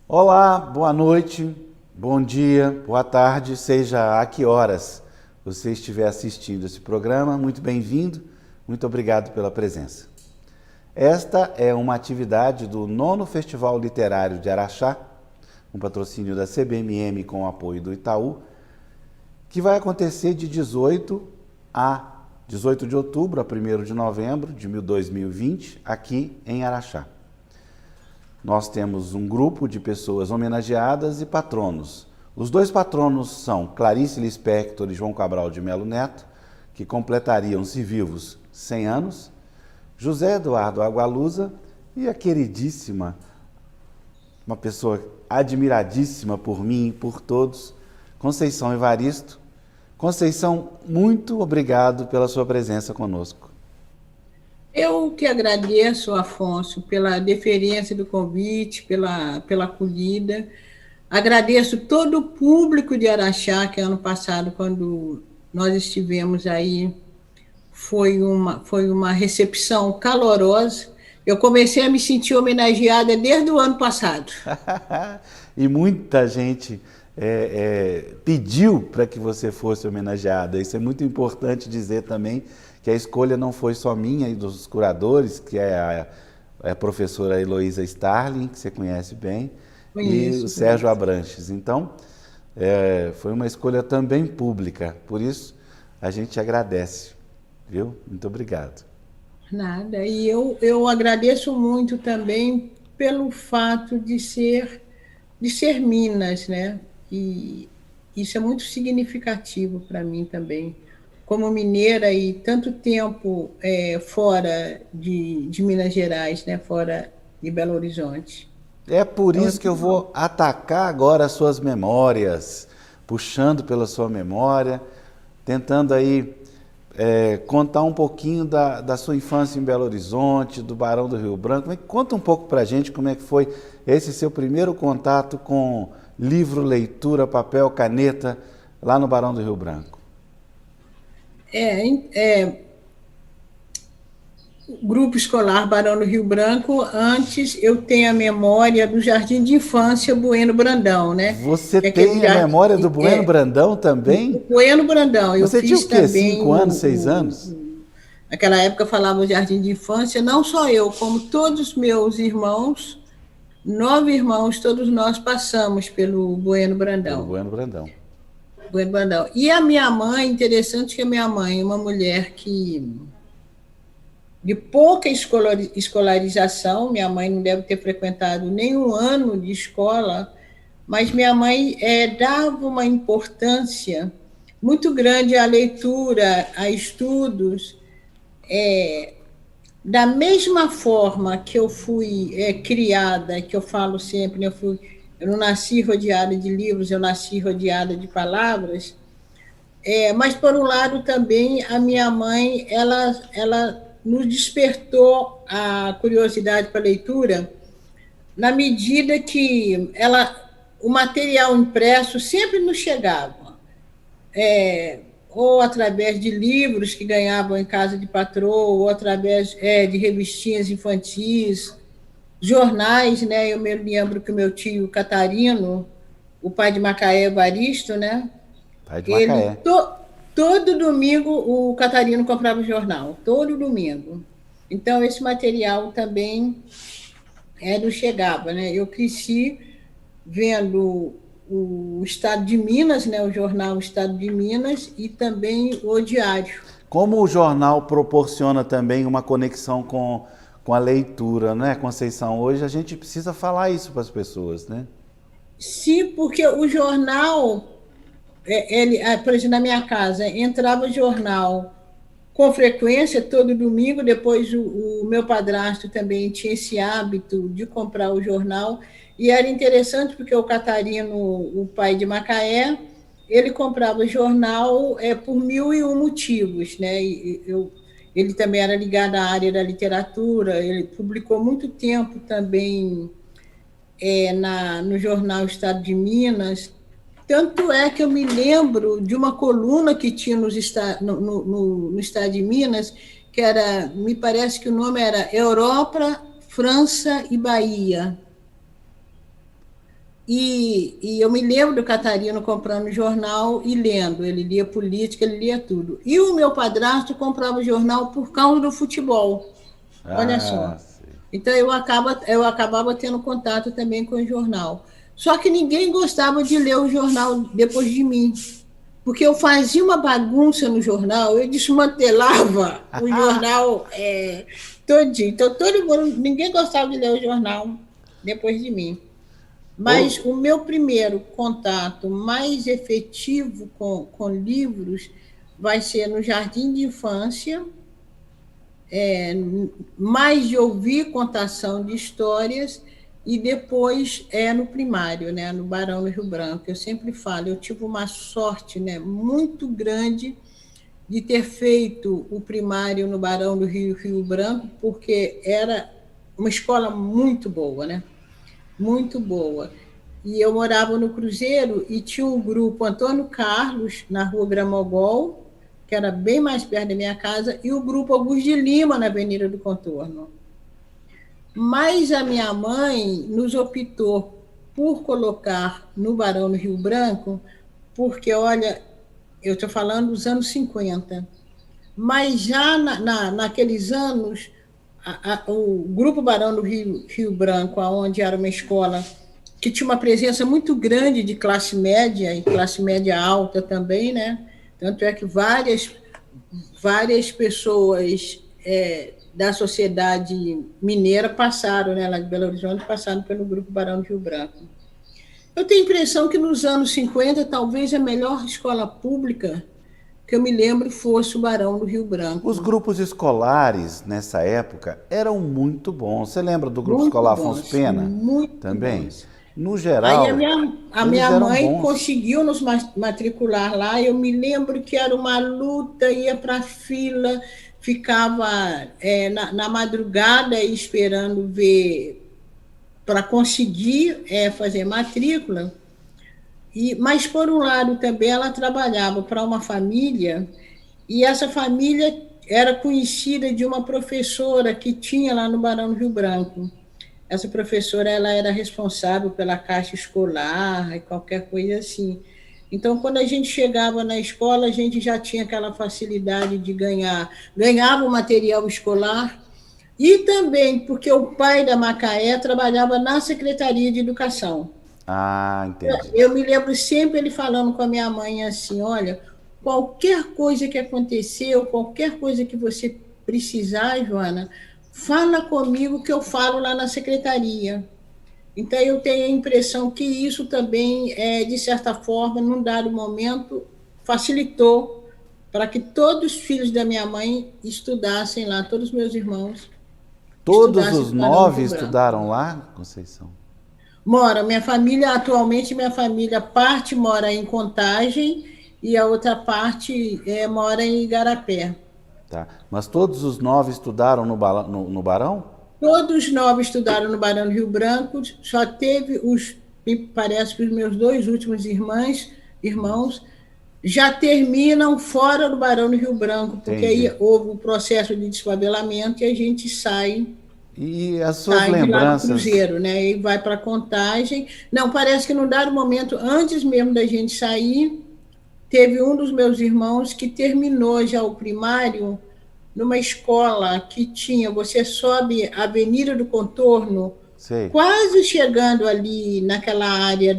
Olá, boa noite, bom dia, boa tarde, seja a que horas você estiver assistindo esse programa, muito bem-vindo, muito obrigado pela presença. Esta é uma atividade do 9º Festival Literário de Araxá, um patrocínio da CBMM com o apoio do Itaú, que vai acontecer de 18 de outubro a 1º de novembro de 2020, aqui em Araxá. Nós temos um grupo de pessoas homenageadas e patronos. Os dois patronos são Clarice Lispector e João Cabral de Melo Neto, que completariam, se vivos, 100 anos, José Eduardo Agualusa e a queridíssima, uma pessoa admiradíssima por mim e por todos, Conceição Evaristo. Conceição, muito obrigado pela sua presença conosco. Eu que agradeço, Afonso, pela deferência do convite, pela acolhida. Agradeço todo o público de Araxá, que ano passado, quando nós estivemos aí, foi uma recepção calorosa. Eu comecei a me sentir homenageada desde o ano passado. E muita gente pediu para que você fosse homenageada. Isso é muito importante dizer também, que a escolha não foi só minha e dos curadores, que é a professora Heloísa Starling, que você conhece bem, e o Conheço, Sérgio conheço. Abranches. Então, foi uma escolha também pública. Por isso, a gente agradece, viu? Muito obrigado. Nada. E eu agradeço muito também pelo fato de ser Minas, né? E isso é muito significativo para mim também. Como mineira e tanto tempo fora de Minas Gerais, né? Fora de Belo Horizonte. É por Então, é isso que eu muito bom. vou atacar agora as suas memórias, puxando pela sua memória, tentando aí contar um pouquinho da sua infância em Belo Horizonte, do Barão do Rio Branco. Conta um pouco pra gente como é que foi esse seu primeiro contato com livro, leitura, papel, caneta, lá no Barão do Rio Branco. É, Grupo Escolar Barão do Rio Branco, antes eu tenho a memória do Jardim de Infância Bueno Brandão, né? Você Que é aquele tem a jardim, memória do Bueno Brandão o também? Bueno Brandão. Eu Você tinha fiz o quê? também 5 anos, 6 anos? naquela época falava o Jardim de Infância, não só eu, como todos os meus irmãos, 9 irmãos, todos nós passamos pelo Bueno Pelo Brandão. Bueno Brandão. Bueno Brandão. E a minha mãe, interessante que a minha mãe é uma mulher que de pouca escolarização. Minha mãe não deve ter frequentado nenhum ano de escola, mas minha mãe dava uma importância muito grande à leitura, a estudos. Da mesma forma que eu fui criada, que eu falo sempre, né, eu não nasci rodeada de livros, eu nasci rodeada de palavras. Mas, por um lado, também, a minha mãe, ela nos despertou a curiosidade para a leitura na medida que o material impresso sempre nos chegava, ou através de livros que ganhavam em casa de patroa, ou através de revistinhas infantis, jornais, né? Eu me lembro que o meu tio Catarino, o pai de Macaé Evaristo, né? Pai de Ele Macaé. todo domingo o Catarino comprava o jornal, todo domingo. Então esse material também não chegava, né? Eu cresci vendo o Estado de Minas, né? O jornal Estado de Minas e também o Diário. Como o jornal proporciona também uma conexão com a leitura, né, Conceição? Hoje a gente precisa falar isso para as pessoas, né? Sim, porque o jornal, por exemplo, na minha casa, entrava jornal com frequência, todo domingo. Depois o meu padrasto também tinha esse hábito de comprar o jornal, e era interessante porque o Catarino, o pai de Macaé, ele comprava o jornal por mil e um motivos, né? Ele também era ligado à área da literatura, ele publicou muito tempo também no jornal Estado de Minas. Tanto é que eu me lembro de uma coluna que tinha no Estado de Minas, que era, me parece que o nome era Europa, França e Bahia. E eu me lembro do Catarino comprando jornal e lendo. Ele lia política, ele lia tudo. E o meu padrasto comprava jornal por causa do futebol. Olha só. Ah, sei. Então eu acabava tendo contato também com o jornal. Só que ninguém gostava de ler o jornal depois de mim, porque eu fazia uma bagunça no jornal, eu desmantelava o jornal todinho. Então todo mundo, ninguém gostava de ler o jornal depois de mim. Mas Ô, o meu primeiro contato mais efetivo com livros vai ser no jardim de infância, mais de ouvir contação de histórias e depois no primário, né, no Barão do Rio Branco. Eu sempre falo, eu tive uma sorte, né, muito grande de ter feito o primário no Barão do Rio Branco, porque era uma escola muito boa, né? Muito boa. E eu morava no Cruzeiro e tinha um grupo Antônio Carlos, na rua Gramogol, que era bem mais perto da minha casa, e o grupo Augusto de Lima, na Avenida do Contorno. Mas a minha mãe nos optou por colocar no Barão do Rio Branco, porque, olha, eu estou falando dos anos 50, mas já naqueles anos, o Grupo Barão do Rio Branco, onde era uma escola que tinha uma presença muito grande de classe média e classe média alta também, né? Tanto é que várias pessoas da sociedade mineira passaram, né, lá de Belo Horizonte, passaram pelo Grupo Barão do Rio Branco. Eu tenho a impressão que nos anos 50, talvez a melhor escola pública que eu me lembro fosse o Barão do Rio os Branco. grupos escolares nessa época eram muito bons. Você lembra do grupo Muito escolar Afonso bons, Pena? muito Também. bons. No Aí geral, a eles minha eram mãe bons. conseguiu nos matricular lá. Eu me lembro que era uma luta, ia para a fila, ficava na madrugada esperando ver para conseguir fazer matrícula. Mas, por um lado, também ela trabalhava para uma família, e essa família era conhecida de uma professora que tinha lá no Barão do Rio Branco. Essa professora ela era responsável pela caixa escolar e qualquer coisa assim. Então, quando a gente chegava na escola, a gente já tinha aquela facilidade de ganhava o material escolar, e também porque o pai da Macaé trabalhava na Secretaria de Educação. Ah, entendi. Eu me lembro sempre ele falando com a minha mãe assim, olha, qualquer coisa que aconteceu, qualquer coisa que você precisar, Joana, fala comigo que eu falo lá na secretaria. Então, eu tenho a impressão que isso também, de certa forma, num dado momento, facilitou para que todos os filhos da minha mãe estudassem lá, todos os meus irmãos Todos estudassem os no Barão do 9 Rio Branco. estudaram lá, Conceição? Mora, minha família, atualmente, minha família, parte mora em Contagem e a outra parte mora em Igarapé. Tá. Mas todos os 9 estudaram no Barão? Todos nove estudaram no Barão do Rio Branco, só teve me parece que os meus dois últimos irmãos já terminam fora do Barão do Rio Branco, porque Entendi. aí houve o processo de desfavelamento e a gente E as suas sai de lá do lembranças? Cruzeiro, né? E vai para Contagem. Não, parece que num dado momento, antes mesmo da gente sair, teve um dos meus irmãos que terminou já o primário numa escola que tinha, você sobe a Avenida do Contorno, Sei, quase chegando ali naquela área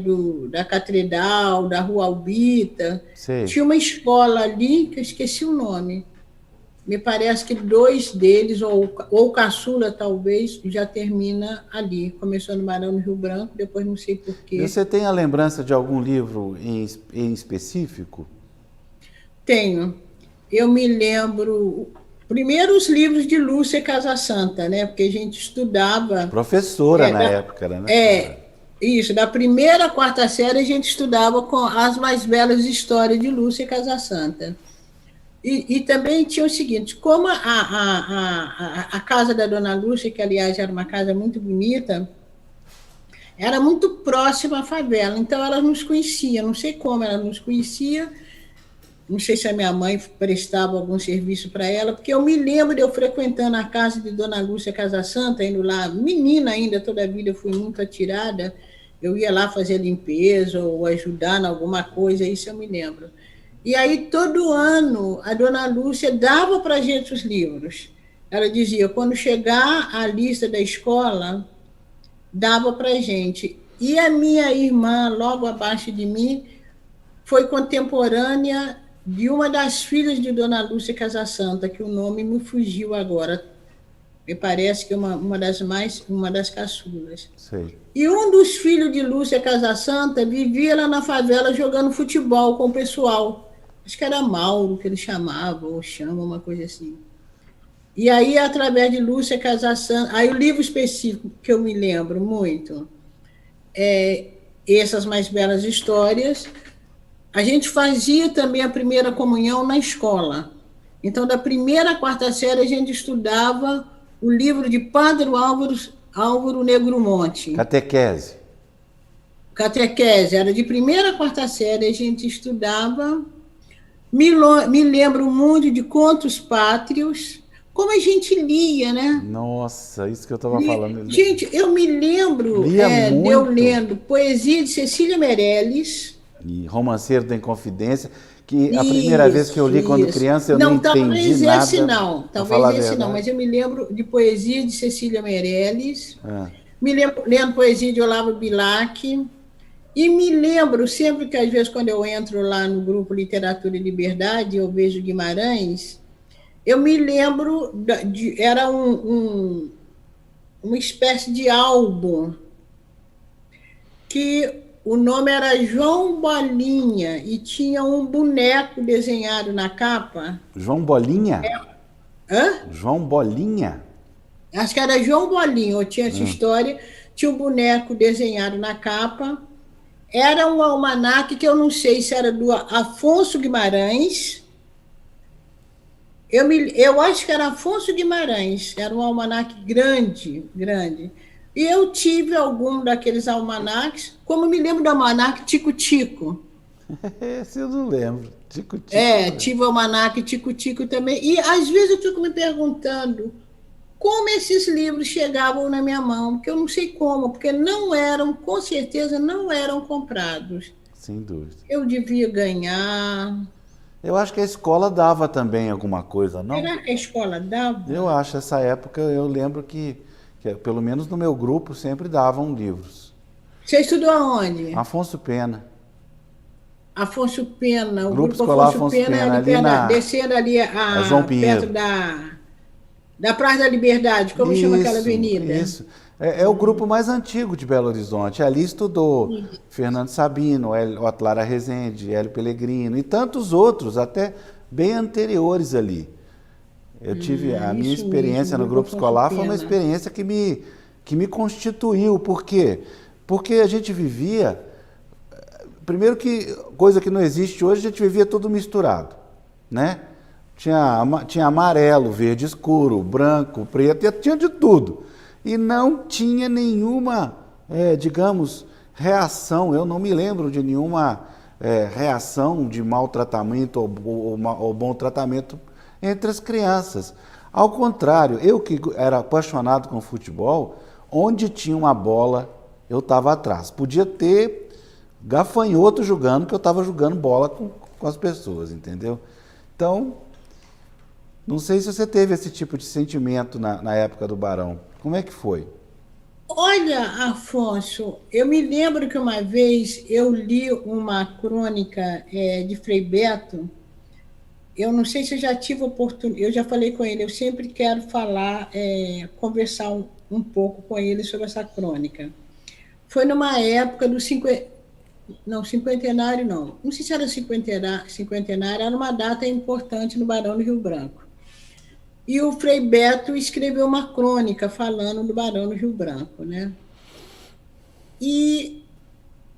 da Catedral, da Rua Albita, sei. tinha uma escola ali, que eu esqueci o nome. Me parece que dois deles, ou caçula talvez, já termina ali. Começou no Barão do Rio Branco, depois não sei E porquê. você tem a lembrança de algum livro em específico? Tenho. Eu me lembro, primeiro os livros de Lúcia Casasanta, né? Porque a gente estudava. Professora É, na da, época, né? é isso, da primeira à quarta série a gente estudava com as mais belas histórias de Lúcia Casasanta. E também tinha o seguinte, como a casa da Dona Lúcia, que aliás era uma casa muito bonita, era muito próxima à favela, então ela nos conhecia, não sei como ela nos conhecia, não sei se a minha mãe prestava algum serviço para ela, porque eu me lembro de eu frequentando a casa de Dona Lúcia Casasanta, indo lá, menina ainda, toda a vida eu fui muito atirada, eu ia lá fazer limpeza ou ajudar em alguma coisa, isso eu me lembro. E aí, todo ano, a dona Lúcia dava para a gente os livros. Ela dizia, quando chegar a lista da escola, dava para a gente. E a minha irmã, logo abaixo de mim, foi contemporânea de uma das filhas de dona Lúcia Casasanta, que o nome me fugiu agora. Me parece que é uma das caçulas. Sei. E um dos filhos de Lúcia Casasanta vivia lá na favela jogando futebol com o pessoal. Acho que era Mauro, que ele chamava, ou chama, uma coisa assim. E aí, através de Lúcia Casasanta, aí o livro específico que eu me lembro muito é Essas Mais Belas Histórias. A gente fazia também a primeira comunhão na escola. Então, da primeira à quarta série, a gente estudava o livro de Padre Álvaro Negromonte. Catequese. Catequese, era de primeira à quarta série, a gente estudava. Me lembro muito de Contos Pátrios, como a gente lia, né? Nossa, isso que eu estava falando. Gente, eu me lembro de eu lendo poesia de Cecília Meirelles. E Romanceiro da Inconfidência, que a primeira vez que eu li quando criança eu não entendi nada. Talvez esse não, mas eu me lembro de poesia de Cecília Meirelles, me lembro lendo poesia de Olavo Bilac, e me lembro sempre que às vezes quando eu entro lá no grupo Literatura e Liberdade, eu vejo Guimarães, eu me lembro, era uma espécie de álbum, que o nome era João Bolinha, e tinha um boneco desenhado na capa. João Bolinha? Hã? João Bolinha? Acho que era João Bolinha, ou tinha essa história, tinha um boneco desenhado na capa. Era um almanaque que eu não sei se era do Afonso Guimarães. Eu acho que era Afonso Guimarães, era um almanaque grande, grande. E eu tive algum daqueles almanaques, como me lembro do almanaque Tico-Tico. Esse eu não lembro. Tico-Tico. Tive o almanaque Tico-Tico também. E às vezes eu fico me perguntando como esses livros chegavam na minha mão, porque eu não sei como, porque não eram, com certeza, não eram comprados. Sem dúvida. Eu devia ganhar. Eu acho que a escola dava também alguma coisa, não? Será que a escola dava? Eu acho, essa época eu lembro que pelo menos no meu grupo sempre davam livros. Você estudou aonde? Afonso Pena. Afonso Pena, o Grupo grupo Escolar Afonso Pena, ali descendo ali João Pinheiro. perto da Praça da Liberdade, como chama aquela avenida? Isso. É o grupo mais antigo de Belo Horizonte. Ali estudou Fernando Sabino, Otlara Rezende, Hélio Pellegrino e tantos outros, até bem anteriores ali. Eu tive a minha experiência no grupo escolar, foi uma experiência que me constituiu. Por quê? Porque a gente vivia, primeiro que, coisa que não existe hoje, a gente vivia tudo misturado, né? Tinha amarelo, verde escuro, branco, preto, tinha de tudo. E não tinha nenhuma, digamos, reação. Eu não me lembro de nenhuma reação de maltratamento ou bom tratamento entre as crianças. Ao contrário, eu que era apaixonado com futebol, onde tinha uma bola, eu estava atrás. Podia ter gafanhoto jogando, que eu estava jogando bola com as pessoas, entendeu? Então, não sei se você teve esse tipo de sentimento na época do Barão. Como é que foi? Olha, Afonso, eu me lembro que uma vez eu li uma crônica de Frei Beto. Eu não sei se eu já tive oportunidade, eu já falei com ele, eu sempre quero falar, conversar um pouco com ele sobre essa crônica. Foi numa época do cinquentenário, não sei se era cinquentenário, era uma data importante no Barão do Rio Branco. E o Frei Beto escreveu uma crônica falando do Barão do Rio Branco, né? E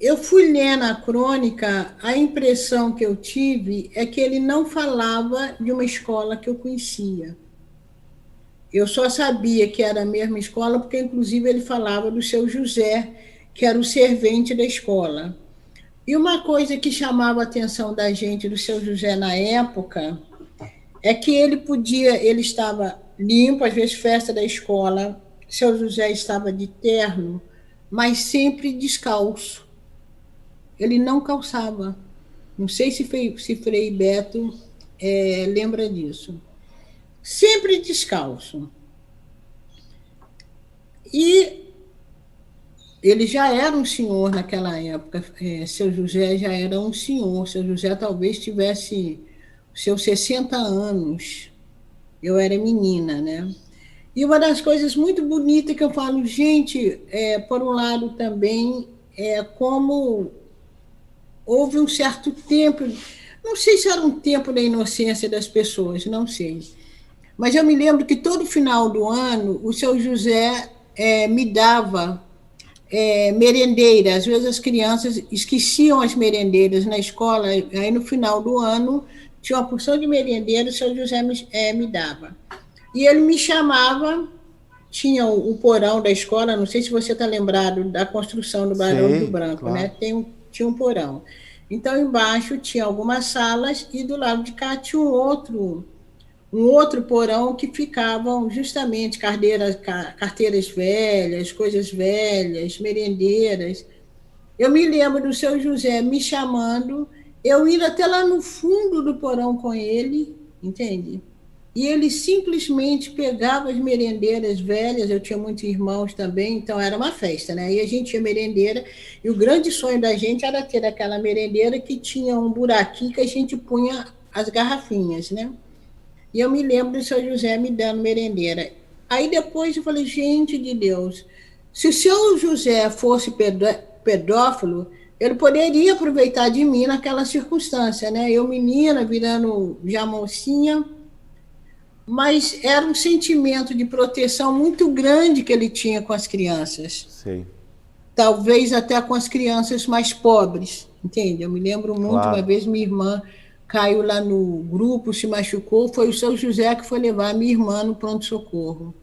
eu fui ler na crônica, a impressão que eu tive é que ele não falava de uma escola que eu conhecia. Eu só sabia que era a mesma escola porque, inclusive, ele falava do seu José, que era o servente da escola. E uma coisa que chamava a atenção da gente do seu José na época é que ele estava limpo, às vezes festa da escola, seu José estava de terno, mas sempre descalço. Ele não calçava. Não sei se Frei Beto lembra disso. Sempre descalço. E ele já era um senhor naquela época, seu José já era um senhor, seu José talvez tivesse seus 60 anos, eu era menina, né? E uma das coisas muito bonitas que eu falo, gente, por um lado também, como houve um certo tempo, não sei se era um tempo da inocência das pessoas, não sei, mas eu me lembro que todo final do ano o seu José me dava merendeira. Às vezes as crianças esqueciam as merendeiras na escola, aí no final do ano tinha uma porção de merendeira, o seu José me dava. E ele me chamava, tinha o porão da escola, não sei se você está lembrado da construção do Barão do Rio Branco, claro. né? Tinha um porão. Então, embaixo tinha algumas salas e do lado de cá tinha um outro porão que ficavam justamente carteiras velhas, coisas velhas, merendeiras. Eu me lembro do seu José me chamando, eu ir até lá no fundo do porão com ele, entende? E ele simplesmente pegava as merendeiras velhas, eu tinha muitos irmãos também, então era uma festa, né? E a gente tinha merendeira, e o grande sonho da gente era ter aquela merendeira que tinha um buraquinho que a gente punha as garrafinhas, né? E eu me lembro do seu José me dando merendeira. Aí depois eu falei, gente de Deus, se o seu José fosse pedófilo, ele poderia aproveitar de mim naquela circunstância, né? Eu menina, virando já mocinha, mas era um sentimento de proteção muito grande que ele tinha com as crianças. Sei. Talvez até com as crianças mais pobres, entende? Eu me lembro muito, Claro. uma vez minha irmã caiu lá no grupo, se machucou, foi o seu José que foi levar a minha irmã no pronto-socorro.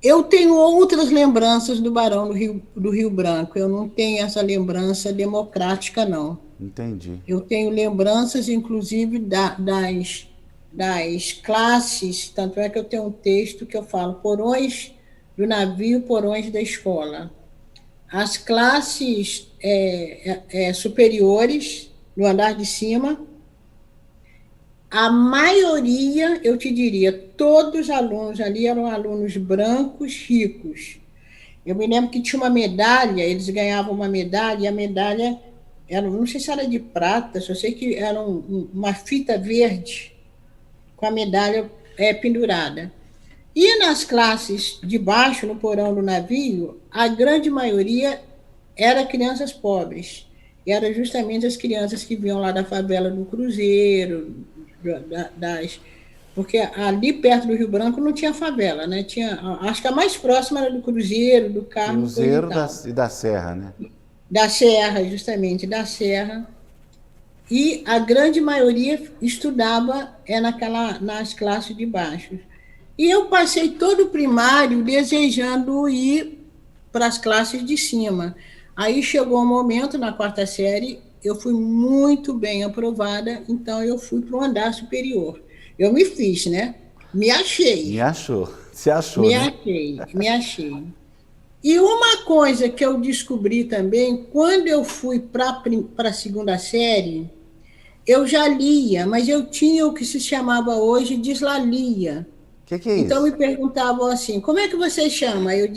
Eu tenho outras lembranças do Barão do Rio Branco, eu não tenho essa lembrança democrática, não. Entendi. Eu tenho lembranças, inclusive, das classes, tanto é que eu tenho um texto que eu falo, porões do navio, porões da escola. As classes superiores, no andar de cima, a maioria, eu te diria, todos os alunos ali eram alunos brancos, ricos. Eu me lembro que tinha uma medalha, eles ganhavam uma medalha, e a medalha era, não sei se era de prata, só sei que era uma fita verde com a medalha pendurada. E nas classes de baixo, no porão do navio, a grande maioria era crianças pobres. E eram justamente as crianças que vinham lá da favela do Cruzeiro, porque ali perto do Rio Branco não tinha favela, né? Acho que a mais próxima era do Cruzeiro, do Carmo. Cruzeiro e da Serra, né? Da Serra, justamente, da Serra. E a grande maioria estudava nas classes de baixo. E eu passei todo o primário desejando ir para as classes de cima. Aí chegou um momento, na quarta série, eu fui muito bem aprovada, então eu fui para o andar superior. Eu me fiz, né? Me achei. Me achou. Se achou, me né? Me achei. E uma coisa que eu descobri também, quando eu fui para a segunda série, eu já lia, mas eu tinha o que se chamava hoje dislalia. O que é então isso? me perguntavam assim, como é que você chama? Eu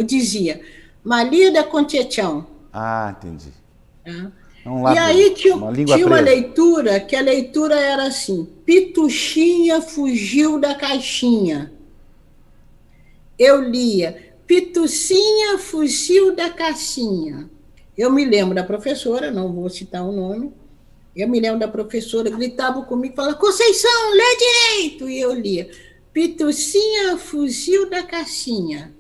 dizia, Malida Conchechão. Ah, entendi. Tá? Um E aí tinha uma presa. leitura, que a leitura era assim, Pituxinha fugiu da caixinha. Eu lia, Pitucinha fugiu da caixinha. Eu me lembro da professora, não vou citar o nome, eu me lembro da professora, gritava comigo, falava, Conceição, lê direito! E eu lia, Pitucinha fugiu da caixinha.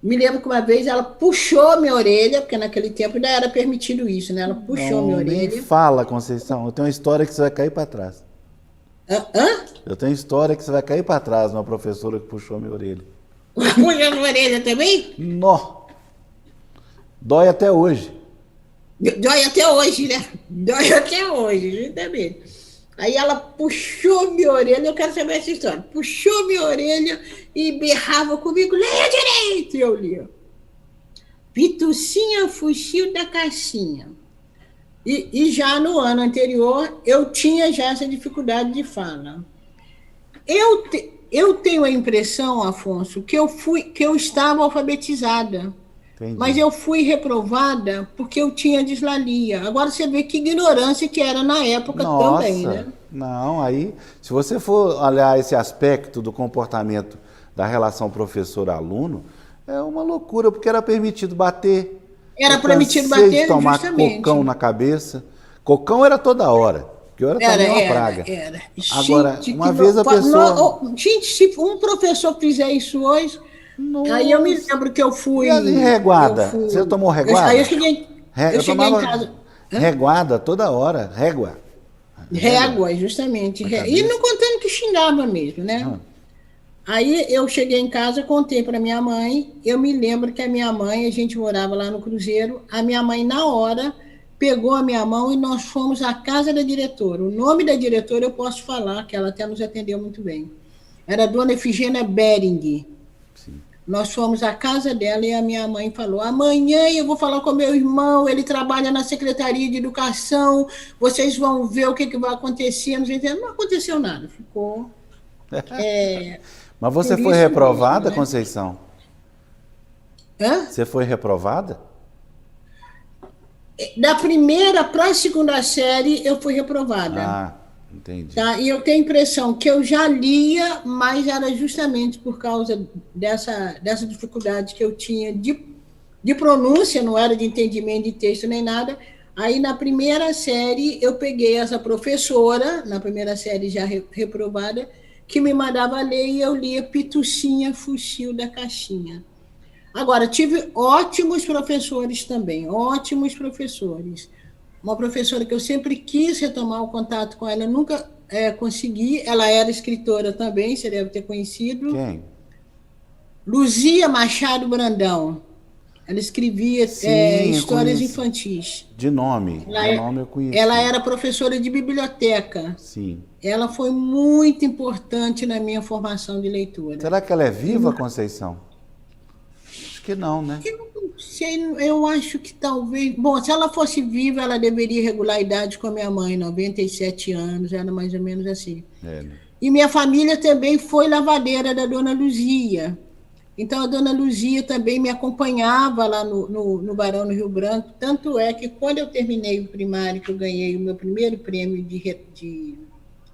Me lembro que uma vez ela puxou minha orelha, porque naquele tempo ainda era permitido isso, né? Ela puxou minha orelha. Nem fala, Conceição. Eu tenho uma história que você vai cair para trás. Hã? Eu tenho uma história que você vai cair para trás, uma professora que puxou minha orelha. Puxou minha orelha também? Nó! Dói até hoje. Dói até hoje, né? Dói até hoje, justamente. Aí ela puxou minha orelha, eu quero saber essa história, puxou minha orelha e berrava comigo, leia direito! E eu lia. Pitucinha fugiu da caixinha. E já no ano anterior, eu tinha já essa dificuldade de fala. Eu tenho a impressão, Afonso, que eu estava alfabetizada. Entendi. Mas eu fui reprovada porque eu tinha dislalia. Agora você vê que ignorância que era na época também, né? Não, aí, se você for olhar esse aspecto do comportamento da relação professor-aluno, é uma loucura, porque era permitido bater. Era Eu permitido cansei bater, de tomar justamente. cocão na cabeça. Cocão era toda hora, porque eu era também uma praga. Era. Agora, Gente, uma vez a pessoa... gente, se um professor fizer isso hoje, Nossa. aí eu me lembro que eu fui... E reguada? Você tomou reguada? Aí eu cheguei em casa... Reguada toda hora, régua. Régua, justamente. E não contando que xingava mesmo, né? Aí eu cheguei em casa, contei para minha mãe, eu me lembro que a minha mãe, a gente morava lá no Cruzeiro, a minha mãe, na hora, pegou a minha mão e nós fomos à casa da diretora. O nome da diretora eu posso falar, que ela até nos atendeu muito bem. Era a dona Efigênia Bering. Sim. Nós fomos à casa dela e a minha mãe falou, amanhã eu vou falar com meu irmão, ele trabalha na Secretaria de Educação, vocês vão ver o que vai acontecer. Não aconteceu nada, ficou... Mas você foi reprovada, mesmo, né? Conceição? Hã? Você foi reprovada? Da primeira para a segunda série, eu fui reprovada. Ah, entendi. Tá? E eu tenho a impressão que eu já lia, mas era justamente por causa dessa dificuldade que eu tinha de pronúncia, não era de entendimento de texto nem nada. Aí, na primeira série, eu peguei essa professora, na primeira série já reprovada, que me mandava ler e eu lia Pitucinha fugiu da caixinha. Agora, tive ótimos professores também, ótimos professores. Uma professora que eu sempre quis retomar o contato com ela, nunca consegui. Ela era escritora também, você deve ter conhecido. Quem? Luzia Machado Brandão. Ela escrevia histórias infantis. De nome eu conheci. Ela era professora de biblioteca. Sim. Ela foi muito importante na minha formação de leitura. Será que ela é viva, Conceição? Acho que não, né? Eu acho que talvez... Bom, se ela fosse viva, ela deveria regular a idade com a minha mãe, 97 anos, era mais ou menos assim. Né? E minha família também foi lavadeira da dona Luzia. Então, a dona Luzia também me acompanhava lá no Barão do Rio Branco. Tanto é que, quando eu terminei o primário, que eu ganhei o meu primeiro prêmio de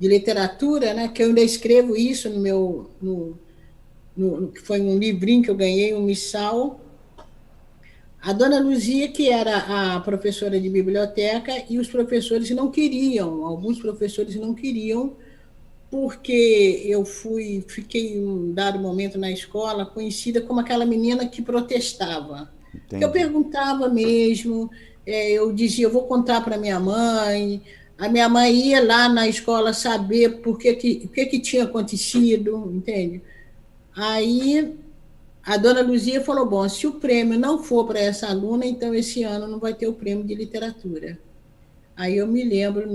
literatura, né, que eu ainda escrevo isso no meu... que foi um livrinho que eu ganhei, um missal. A dona Luzia, que era a professora de biblioteca, e os professores não queriam, alguns professores não queriam, porque eu fiquei um dado momento na escola conhecida como aquela menina que protestava. Entendi. Eu perguntava mesmo, eu dizia, eu vou contar para minha mãe. A minha mãe ia lá na escola saber o que tinha acontecido, entende? Aí a dona Luzia falou, bom, se o prêmio não for para essa aluna, então esse ano não vai ter o prêmio de literatura. Aí eu me lembro,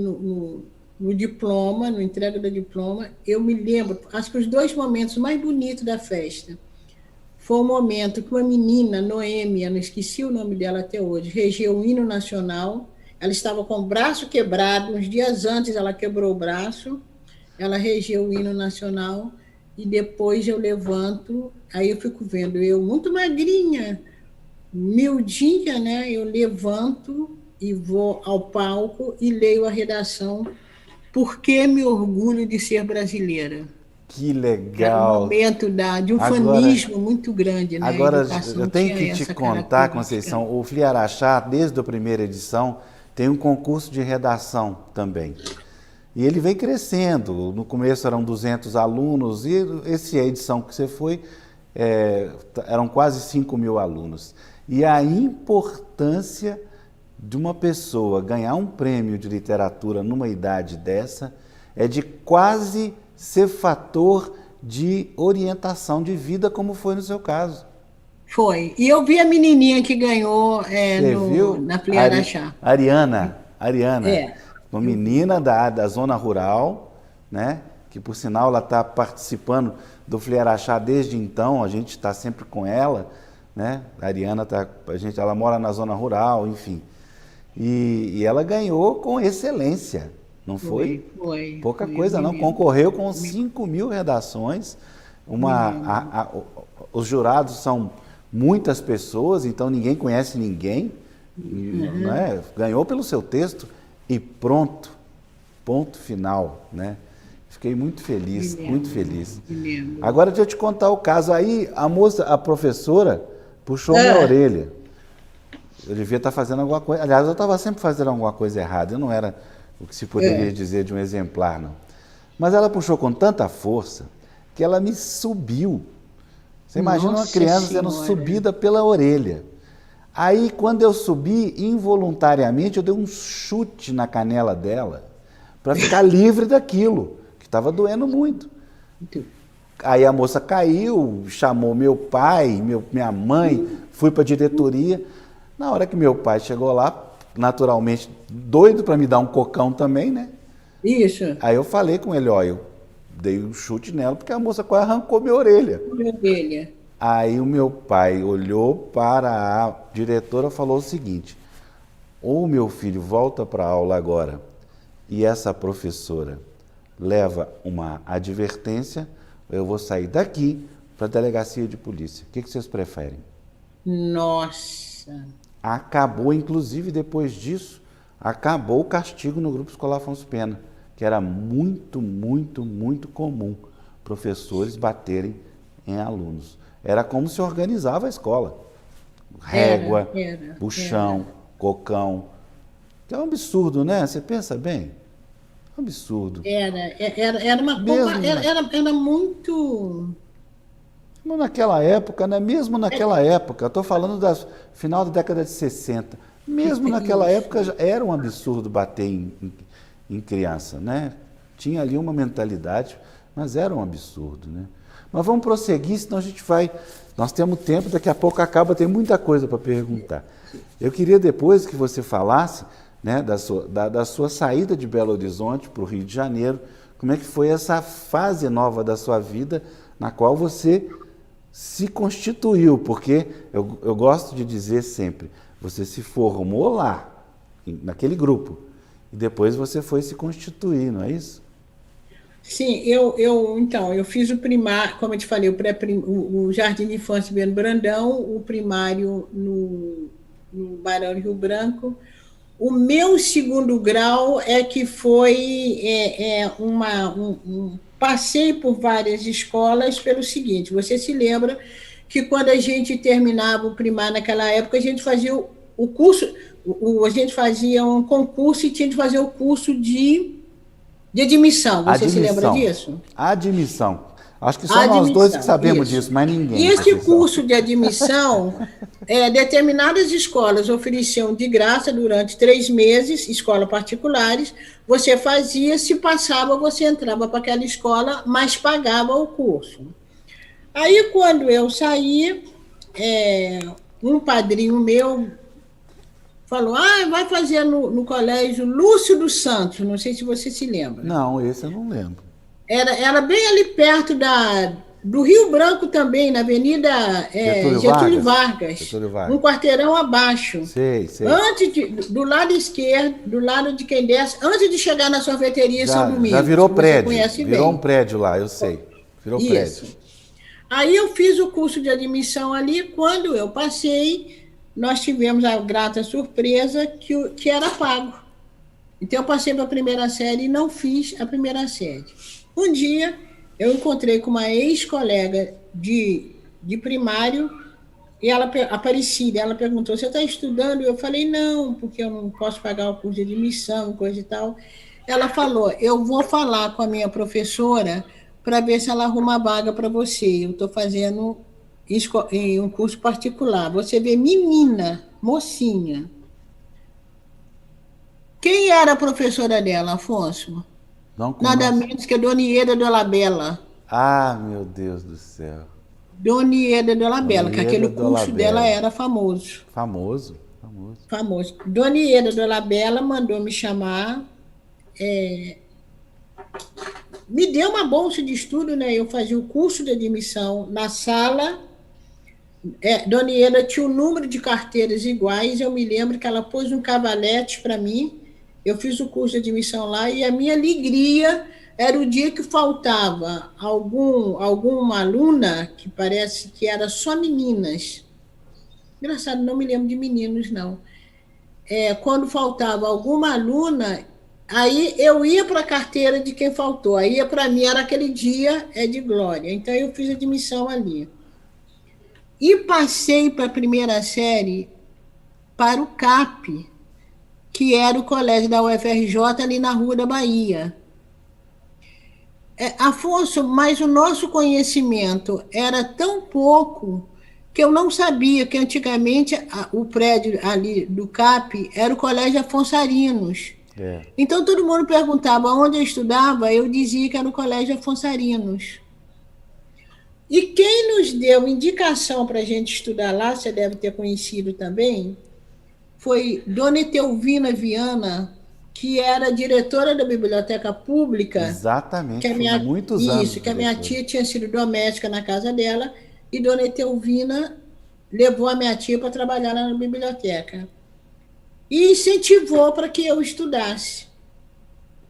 no diploma, no entrega do diploma, eu me lembro, acho que os 2 momentos mais bonitos da festa foi o momento que uma menina, Noêmia, não esqueci o nome dela até hoje, regeu o hino nacional. Ela estava com o braço quebrado, uns dias antes ela quebrou o braço, ela regeu o hino nacional, e depois eu levanto, aí eu fico vendo, eu muito magrinha, miudinha, né? Eu levanto e vou ao palco e leio a redação, Por que me orgulho de ser brasileira? Que legal. É um momento de um fanismo muito grande, né? Agora, eu tenho que te contar, Conceição, o FLI Araxá, desde a primeira edição, tem um concurso de redação também. E ele vem crescendo. No começo eram 200 alunos, e essa edição que você foi, eram quase 5.000 alunos. E a importância de uma pessoa ganhar um prêmio de literatura numa idade dessa é de quase ser fator de orientação de vida, como foi no seu caso. Foi. E eu vi a menininha que ganhou Você viu? na FLI Araxá. Ariana. uma menina da zona rural, né? Que por sinal ela está participando do FLI Araxá desde então, a gente está sempre com ela, né? A Ariana ela mora na zona rural, enfim. E ela ganhou com excelência, não foi? Foi. Pouca coisa não, concorreu com 5.000 redações. Os jurados são muitas pessoas, então ninguém conhece ninguém, né? Ganhou pelo seu texto e pronto, ponto final, né? Fiquei muito feliz, muito feliz. Agora deixa eu te contar o caso. Aí a professora puxou minha orelha. Eu devia estar fazendo alguma coisa. Aliás, eu estava sempre fazendo alguma coisa errada. Eu não era o que se poderia dizer de um exemplar, não. Mas ela puxou com tanta força que ela me subiu. Você imagina uma criança sendo subida pela orelha. Aí, quando eu subi, involuntariamente, eu dei um chute na canela dela para ficar livre daquilo, que estava doendo muito. Aí a moça caiu, chamou meu pai, minha mãe, fui para a diretoria. Na hora que meu pai chegou lá, naturalmente, doido para me dar um cocão também, né? Isso. Aí eu falei com ele, ó, eu dei um chute nela porque a moça quase arrancou minha orelha. Aí o meu pai olhou para a diretora e falou o seguinte: ou meu filho volta para a aula agora e essa professora leva uma advertência, ou eu vou sair daqui para a delegacia de polícia. O que vocês preferem? Nossa! Acabou, inclusive depois disso, acabou o castigo no Grupo Escolar Afonso Pena, que era muito, muito, muito comum professores baterem em alunos. Era como se organizava a escola. Régua, puxão, cocão. Que é um absurdo, né? Você pensa bem? É um absurdo. Era uma coisa, era muito... Naquela época, né? Mesmo naquela época, estou falando do final da década de 60, mesmo naquela época já era um absurdo bater em criança, né? Tinha ali uma mentalidade, mas era um absurdo, né? Mas vamos prosseguir, senão a gente vai... Nós temos tempo, daqui a pouco acaba, tem muita coisa para perguntar. Eu queria depois que você falasse, né, da sua saída de Belo Horizonte para o Rio de Janeiro, como é que foi essa fase nova da sua vida, na qual você se constituiu, porque eu gosto de dizer sempre, você se formou lá, naquele grupo, e depois você foi se constituir, não é isso? Sim, então, eu fiz o primário, como eu te falei, o Jardim de Infância Bento Brandão, o primário no Barão de Rio Branco. O meu segundo grau é que foi passei por várias escolas pelo seguinte: você se lembra que quando a gente terminava o primário naquela época, a gente fazia o curso, a gente fazia um concurso e tinha de fazer o curso de admissão. Você se lembra disso? Admissão. Acho que só nós dois que sabemos disso, mas ninguém. E esse curso de admissão, determinadas escolas ofereciam de graça durante 3 meses, escolas particulares, você fazia, se passava, você entrava para aquela escola, mas pagava o curso. Aí, quando eu saí, um padrinho meu falou, vai fazer no colégio Lúcio dos Santos, não sei se você se lembra. Não, esse eu não lembro. Era bem ali perto do Rio Branco também, na Avenida Getúlio Vargas, um quarteirão abaixo. Sei. Do lado esquerdo, do lado de quem desce, antes de chegar na sorveteria São Domingos. Já virou prédio, virou um prédio lá, eu sei. Virou prédio. Aí eu fiz o curso de admissão ali, quando eu passei, nós tivemos a grata surpresa que era pago. Então eu passei para a primeira série e não fiz a primeira série. Um dia, eu encontrei com uma ex-colega de primário, e Aparecida, ela perguntou, você está estudando? Eu falei, não, porque eu não posso pagar o curso de admissão, coisa e tal. Ela falou, eu vou falar com a minha professora para ver se ela arruma vaga para você. Eu estou fazendo um curso particular. Você vê, menina, mocinha. Quem era a professora dela, Afonso? Nada menos que a Dona Ieda de Olabella. Ah, meu Deus do céu. Dona Ieda de Olabella, que aquele curso dela era famoso. Famoso. Dona Ieda de Olabella mandou me chamar me deu uma bolsa de estudo, né? Eu fazia o curso de admissão na sala. Dona Ieda tinha um número de carteiras iguais, eu me lembro que ela pôs um cavalete para mim, eu fiz o curso de admissão lá, e a minha alegria era o dia que faltava alguma aluna, que parece que era só meninas. Engraçado, não me lembro de meninos, não. Quando faltava alguma aluna, aí eu ia para a carteira de quem faltou, aí para mim era aquele dia de glória. Então eu fiz admissão ali. E passei para a primeira série para o CAP, que era o colégio da UFRJ ali na Rua da Bahia. Afonso, mas o nosso conhecimento era tão pouco que eu não sabia que antigamente o prédio ali do CAP era o Colégio Afonso Arinos. Então todo mundo perguntava onde eu estudava, eu dizia que era o Colégio Afonso Arinos. E quem nos deu indicação para a gente estudar lá, você deve ter conhecido também, foi Dona Etelvina Viana, que era diretora da Biblioteca Pública. Exatamente, foi muitos anos. Isso, que a minha tia tinha sido doméstica na casa dela, e Dona Etelvina levou a minha tia para trabalhar lá na biblioteca. E incentivou para que eu estudasse.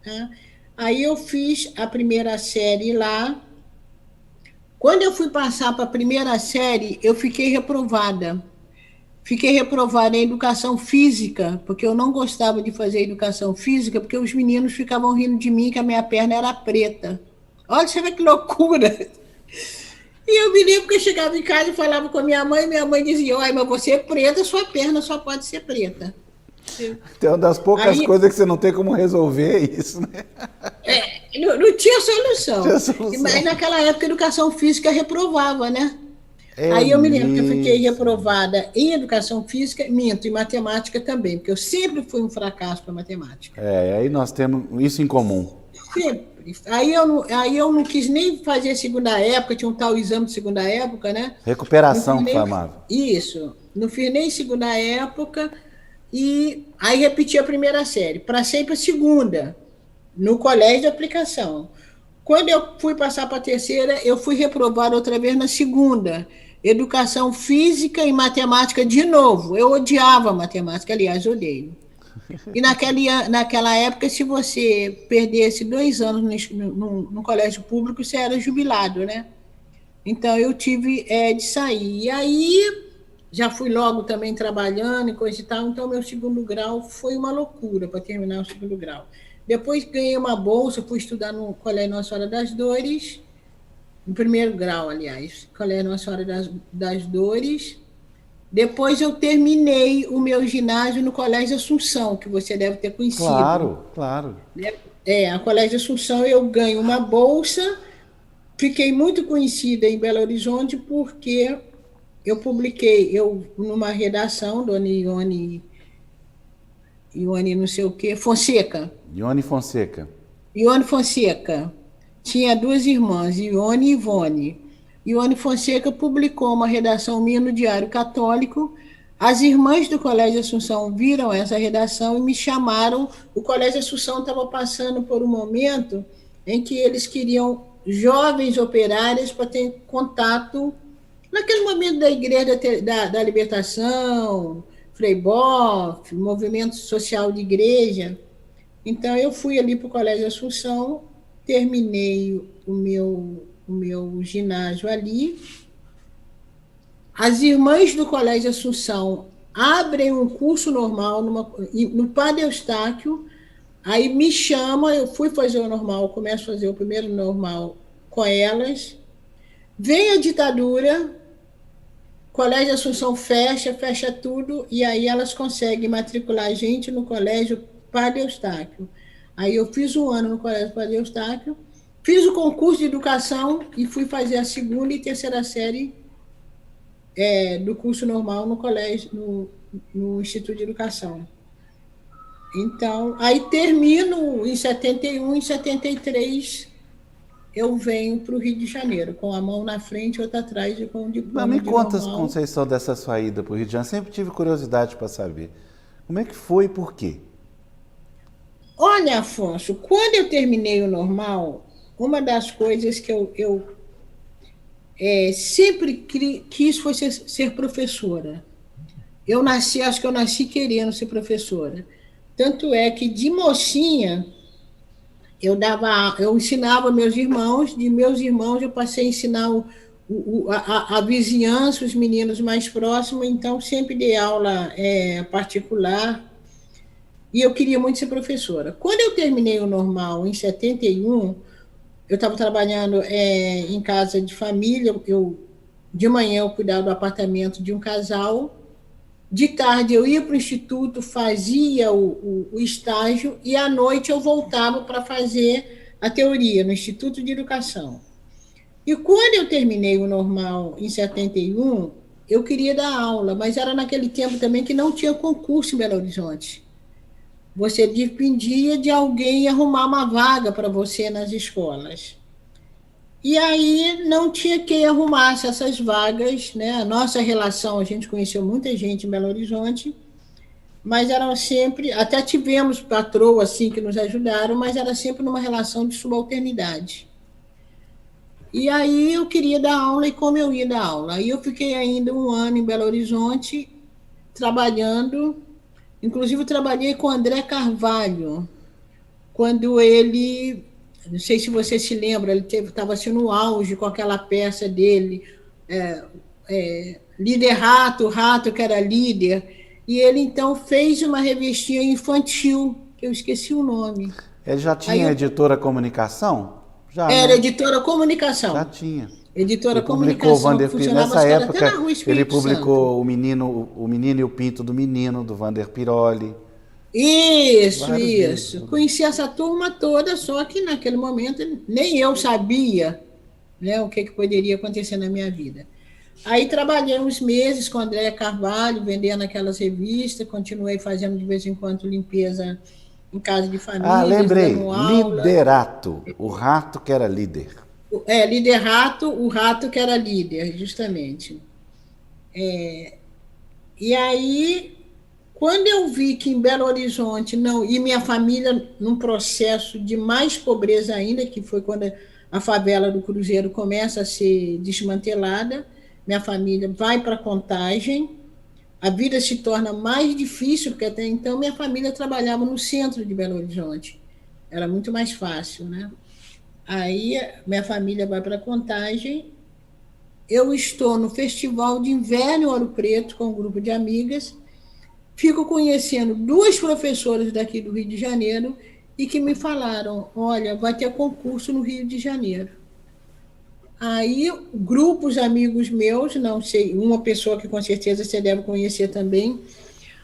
Tá? Aí eu fiz a primeira série lá. Quando eu fui passar para a primeira série, eu fiquei reprovada. Fiquei reprovada em educação física, porque eu não gostava de fazer educação física, porque os meninos ficavam rindo de mim que a minha perna era preta. Olha, você vê que loucura! E eu me lembro que eu chegava em casa e falava com a minha mãe dizia, olha, mas você é preta, sua perna só pode ser preta. Então, uma das poucas coisas que você não tem como resolver isso, né? Não tinha solução. Mas naquela época a educação física reprovava, né? Aí eu me lembro que eu fiquei reprovada em educação física, minto, em matemática também, porque eu sempre fui um fracasso para matemática. Aí nós temos isso em comum. Sempre. Aí eu não quis nem fazer segunda época, tinha um tal exame de segunda época, né? Recuperação, que chamava. Isso. Não fiz nem segunda época, e aí repeti a primeira série. Passei para a segunda, no colégio de aplicação. Quando eu fui passar para a terceira, eu fui reprovada outra vez na segunda. Educação física e matemática de novo. Eu odiava matemática, aliás, odeio. E naquela época, se você perdesse 2 anos no colégio público, você era jubilado, né? Então, eu tive de sair. E aí, já fui logo também trabalhando e coisa e tal. Então, meu segundo grau foi uma loucura para terminar o segundo grau. Depois ganhei uma bolsa, fui estudar no Colégio Nossa Senhora das Dores, no primeiro grau, aliás, Colégio Nossa Senhora das Dores. Depois eu terminei o meu ginásio no Colégio Assunção, que você deve ter conhecido. Claro. A Colégio Assunção eu ganho uma bolsa, fiquei muito conhecida em Belo Horizonte porque eu publiquei, numa redação, Dona Ione não sei o quê, Fonseca. Ione Fonseca. Tinha 2 irmãs, Ione e Ivone. Ione Fonseca publicou uma redação minha no Diário Católico. As irmãs do Colégio Assunção viram essa redação e me chamaram. O Colégio Assunção estava passando por um momento em que eles queriam jovens operárias para ter contato, naquele momento da Igreja da Libertação, Frei Boff, movimento social de igreja. Então, eu fui ali para o Colégio Assunção, terminei o meu ginásio ali. As irmãs do Colégio Assunção abrem um curso normal no Padre Eustáquio, aí me chamam, eu fui fazer o normal, começo a fazer o primeiro normal com elas. Vem a ditadura, Colégio Assunção fecha tudo, e aí elas conseguem matricular a gente no Colégio Padre Eustáquio. Aí eu fiz 1 ano no Colégio Padre Eustáquio, fiz o concurso de educação e fui fazer a segunda e terceira série do curso normal no colégio, no Instituto de Educação. Então, aí termino em 71, em 73 eu venho para o Rio de Janeiro, com a mão na frente e outra atrás e com o diploma. Mas me conta, Conceição, dessa sua ida para o Rio de Janeiro. Sempre tive curiosidade para saber. Como é que foi e por quê? Olha, Afonso, quando eu terminei o normal, uma das coisas que eu sempre quis foi ser professora. Acho que eu nasci querendo ser professora. Tanto é que de mocinha eu ensinava meus irmãos, de meus irmãos eu passei a ensinar a vizinhança, os meninos mais próximos, então sempre dei aula particular e eu queria muito ser professora. Quando eu terminei o normal em 71, eu estava trabalhando em casa de família, de manhã eu cuidava do apartamento de um casal, de tarde eu ia para o instituto, fazia o estágio e à noite eu voltava para fazer a teoria no Instituto de Educação. E quando eu terminei o normal em 71, eu queria dar aula, mas era naquele tempo também que não tinha concurso em Belo Horizonte. Você dependia de alguém arrumar uma vaga para você nas escolas. E aí não tinha quem arrumasse essas vagas, né? A nossa relação, a gente conheceu muita gente em Belo Horizonte, mas eram sempre, até tivemos patroa assim que nos ajudaram, mas era sempre numa relação de subalternidade. E aí eu queria dar aula e como eu ia dar aula? Aí eu fiquei ainda um ano em Belo Horizonte trabalhando, inclusive eu trabalhei com André Carvalho, quando ele, não sei se você se lembra, ele estava assim no auge com aquela peça dele, Líder Rato, o Rato que era líder, e ele então fez uma revistinha infantil, que eu esqueci o nome. Ele já Aí tinha eu, editora Comunicação? Já, era né? editora Já Comunicação. tinha. Editora Ele publicou o Comunicação, que Vander Piroli. funcionava, Nessa acho que era até na época, Rua ele Espírito Santo. publicou o Menino e o Pinto do Menino, do Vander Piroli. Isso, Vários isso. livros. Conheci essa turma toda, só que naquele momento nem eu sabia, né, o que poderia acontecer na minha vida. Aí trabalhei uns meses com a Andréa Carvalho, vendendo aquelas revistas, continuei fazendo de vez em quando limpeza em casa de Ah, famílias, lembrei. dando aula. Liderato. O rato que era líder. Líder Rato, o rato que era líder, justamente. E aí, quando eu vi que em Belo Horizonte, não, e minha família num processo de mais pobreza ainda, que foi quando a favela do Cruzeiro começa a ser desmantelada, minha família vai para Contagem, a vida se torna mais difícil, porque até então minha família trabalhava no centro de Belo Horizonte. Era muito mais fácil, né? Aí minha família vai para Contagem. Eu estou no Festival de Inverno em Ouro Preto com um grupo de amigas. Fico conhecendo duas professoras daqui do Rio de Janeiro e que me falaram: olha, vai ter concurso no Rio de Janeiro. Aí, grupos amigos meus, não sei, uma pessoa que com certeza você deve conhecer também,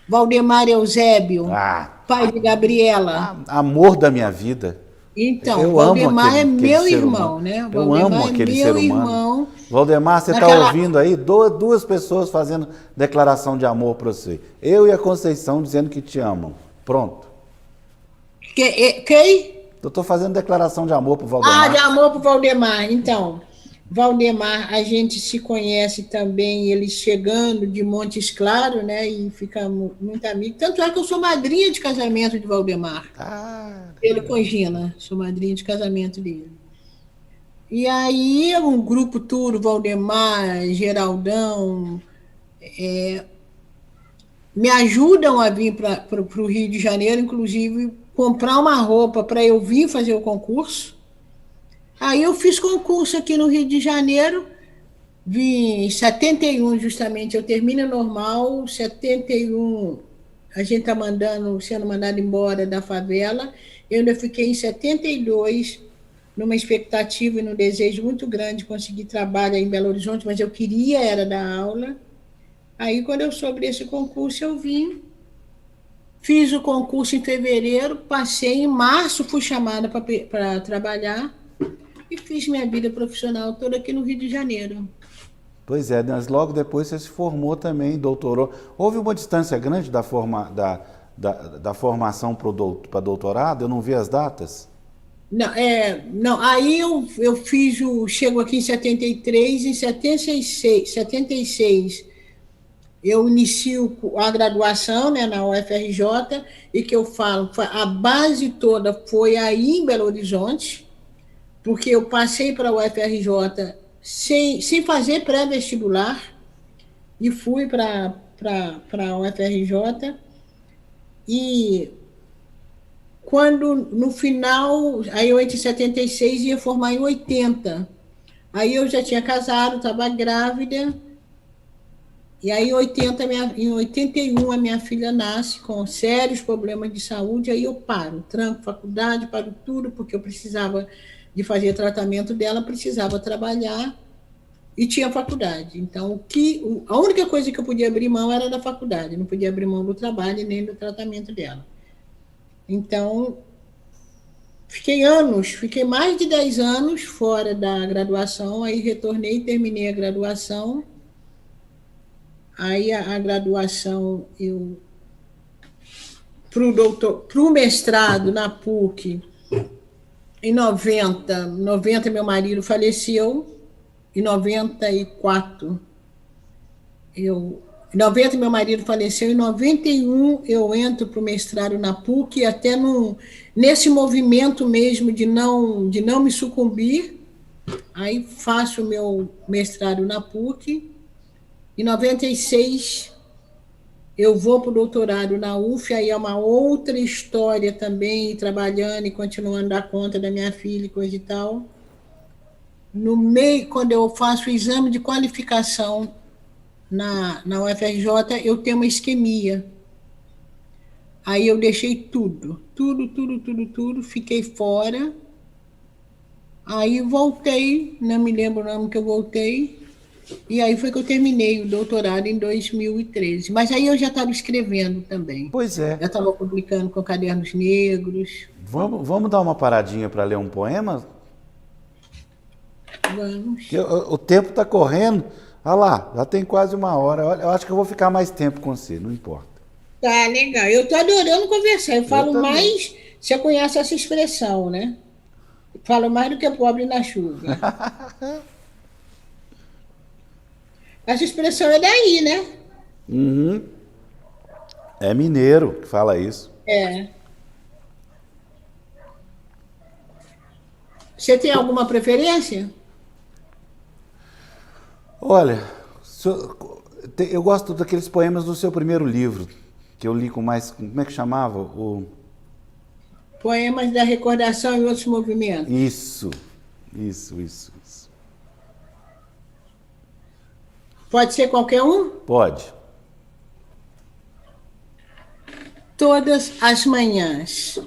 Valdemar Eusébio, Ah, pai de Gabriela. amor da minha vida. Então, Eu amo Valdemar é aquele meu ser humano. irmão, né? Eu amo Valdemar é aquele ser meu humano. irmão. Valdemar, você está Naquela. ouvindo aí duas pessoas fazendo declaração de amor para você. Eu e a Conceição dizendo que te amam. Pronto. Quem? Eu estou fazendo declaração de amor para o Ah, de Valdemar. amor para Valdemar. Então, Valdemar, a gente se conhece também, ele chegando de Montes Claros, né? E ficamos muito amigos. Tanto é que eu sou madrinha de casamento de Valdemar. Ah, Ele com Gina, sou madrinha de casamento dele. E aí, um grupo todo, Valdemar, Geraldão, me ajudam a vir para o Rio de Janeiro, inclusive comprar uma roupa para eu vir fazer o concurso. Aí eu fiz concurso aqui no Rio de Janeiro, vim em 71 justamente, eu termino normal, 71 a gente está sendo mandado embora da favela, eu ainda fiquei em 72 numa expectativa e num desejo muito grande de conseguir trabalho em Belo Horizonte, mas eu queria era dar aula. Aí quando eu soube desse concurso eu vim, fiz o concurso em fevereiro, passei em março, fui chamada para trabalhar, e fiz minha vida profissional toda aqui no Rio de Janeiro. pois é, mas logo depois você se formou também, doutorou. Houve uma distância grande da formação para doutorado? Eu não vi as datas. Não, não, aí eu fiz chego aqui em 73, em 76, eu inicio a graduação, né, na UFRJ, e que eu falo, a base toda foi aí em Belo Horizonte, porque eu passei para a UFRJ sem fazer pré-vestibular, e fui para a UFRJ, e quando, no final, aí eu entre 76 ia formar em 80. Aí eu já tinha casado, estava grávida, e aí em 81 a minha filha nasce com sérios problemas de saúde, aí eu paro, tranco faculdade, paro tudo, porque eu precisava de fazer tratamento dela, precisava trabalhar e tinha faculdade. Então, a única coisa que eu podia abrir mão era da faculdade, não podia abrir mão do trabalho nem do tratamento dela. Então, fiquei mais de 10 anos fora da graduação, aí retornei, terminei a graduação. Aí a graduação, para o mestrado na PUC, em 90 meu marido faleceu, em 94 em 90 meu marido faleceu, em 91 eu entro para o mestrado na PUC, até nesse movimento mesmo de não me sucumbir, aí faço o meu mestrado na PUC. Em 96 eu vou para o doutorado na UF, aí é uma outra história também, trabalhando e continuando a dar conta da minha filha e coisa e tal. No meio, quando eu faço o exame de qualificação na UFRJ, eu tenho uma isquemia. Aí eu deixei tudo, fiquei fora. Aí voltei, não me lembro o nome que eu voltei, e aí foi que eu terminei o doutorado em 2013. Mas aí eu já estava escrevendo também. Pois é. Já estava publicando com Cadernos Negros. Vamos dar uma paradinha para ler um poema? Vamos. O tempo está correndo. Olha lá, já tem quase uma hora. Eu acho que eu vou ficar mais tempo com você, não importa. Tá, legal. Eu estou adorando conversar. Eu falo mais... Você conhece essa expressão, né? Falo mais do que pobre na chuva. Essa expressão é daí, né? Uhum. É mineiro que fala isso. É. Você tem alguma preferência? Olha, eu gosto daqueles poemas do seu primeiro livro, que eu li com mais... Como é que chamava? Poemas da Recordação e Outros Movimentos. Isso. Pode ser qualquer um? Pode. Todas as manhãs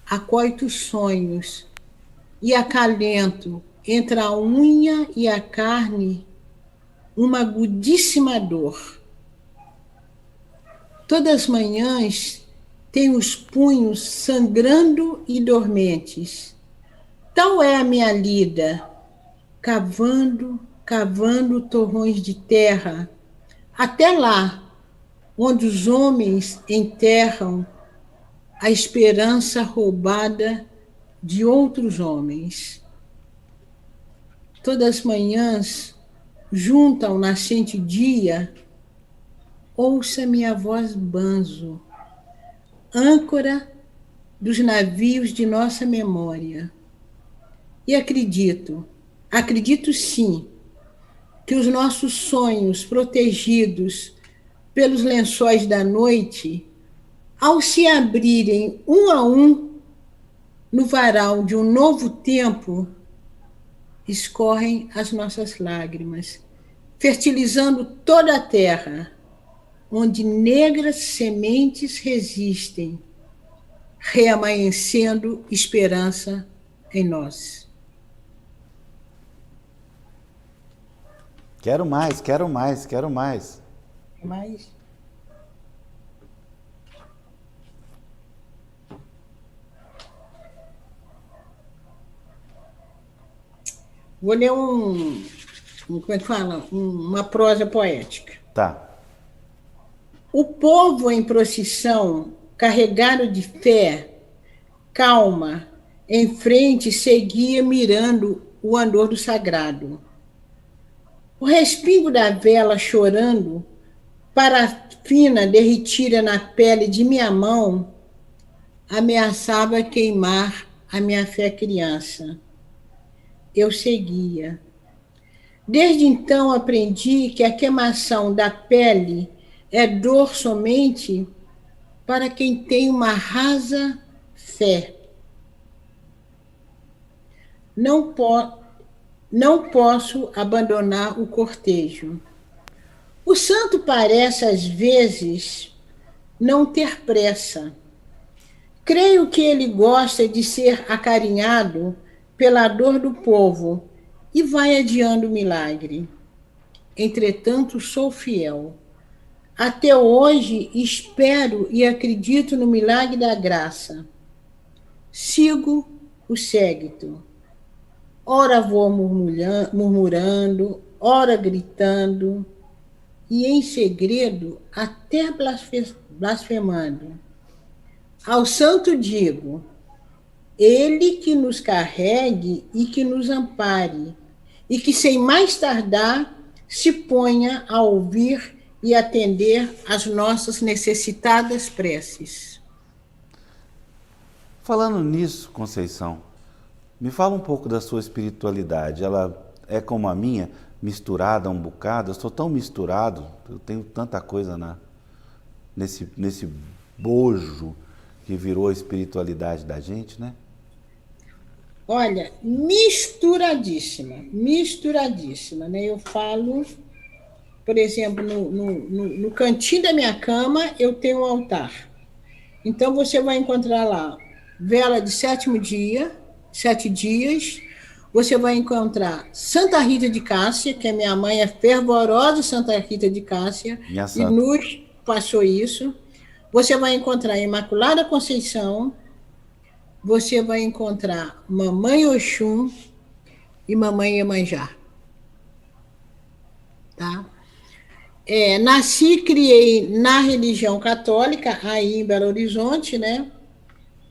acoito os sonhos e acalento entre a unha e a carne uma agudíssima dor. Todas as manhãs tenho os punhos sangrando e dormentes. Tal é a minha lida, cavando torrões de terra, até lá, onde os homens enterram a esperança roubada de outros homens. Todas as manhãs, junto ao nascente dia, ouça minha voz banzo, âncora dos navios de nossa memória. E acredito sim, que os nossos sonhos protegidos pelos lençóis da noite, ao se abrirem um a um no varal de um novo tempo, escorrem as nossas lágrimas, fertilizando toda a terra, onde negras sementes resistem, reamanhecendo esperança em nós. Quero mais. Mas vou ler como é que fala? Uma prosa poética. Tá. O povo em procissão, carregado de fé, calma, em frente seguia mirando o andor do sagrado. O respingo da vela chorando, parafina derretida na pele de minha mão, ameaçava queimar a minha fé criança. Eu seguia. Desde então aprendi que a queimação da pele é dor somente para quem tem uma rasa fé. Não, não posso abandonar o cortejo. O santo parece, às vezes, não ter pressa. Creio que ele gosta de ser acarinhado pela dor do povo e vai adiando o milagre. Entretanto, sou fiel. Até hoje espero e acredito no milagre da graça. Sigo o séquito. Ora vou murmurando, ora gritando, e em segredo até blasfemando. Ao santo digo, ele que nos carregue e que nos ampare, e que sem mais tardar se ponha a ouvir e atender às nossas necessitadas preces. Falando nisso, Conceição, me fala um pouco da sua espiritualidade. Ela é como a minha, misturada um bocado? Eu sou tão misturado, eu tenho tanta coisa nesse bojo que virou a espiritualidade da gente, né? Olha, misturadíssima, né? Eu falo, por exemplo, no cantinho da minha cama eu tenho um altar. Então você vai encontrar lá vela de 7º dia, 7 dias. Você vai encontrar Santa Rita de Cássia, que a minha mãe é fervorosa Santa Rita de Cássia, e nos passou isso. Você vai encontrar Imaculada Conceição, você vai encontrar Mamãe Oxum e Mamãe Iemanjá. Tá? Nasci e criei na religião católica, aí em Belo Horizonte, né?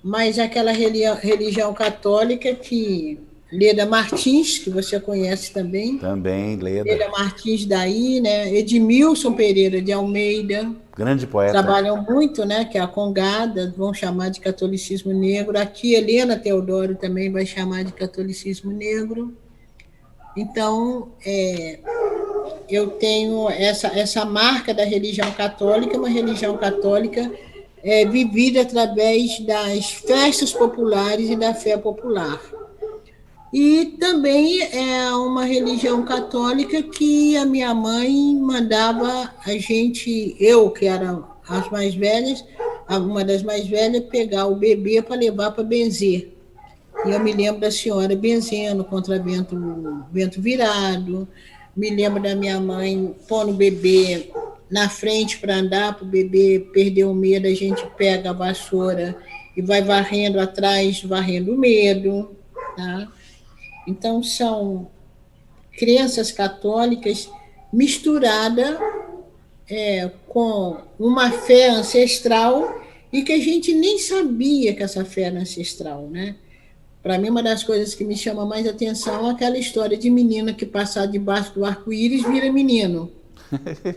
Mas aquela religião católica que Leda Martins, que você conhece também. Também, Leda. Leda Martins daí, né? Edmilson Pereira de Almeida. Grande poeta. Trabalham muito, né? Que é a Congada, vão chamar de catolicismo negro. Aqui, Helena Teodoro também vai chamar de catolicismo negro. Então, eu tenho essa marca da religião católica, uma religião católica vivida através das festas populares e da fé popular. E também é uma religião católica que a minha mãe mandava a gente, eu que era as mais velhas, uma das mais velhas, pegar o bebê para levar para benzer. E eu me lembro da senhora benzendo contra vento virado, me lembro da minha mãe pondo o bebê na frente para andar, para o bebê perder o medo, a gente pega a vassoura e vai varrendo atrás, varrendo o medo, tá? Então, são crenças católicas misturadas com uma fé ancestral e que a gente nem sabia que essa fé era ancestral, né? Para mim, uma das coisas que me chama mais atenção é aquela história de menina que passar debaixo do arco-íris vira menino.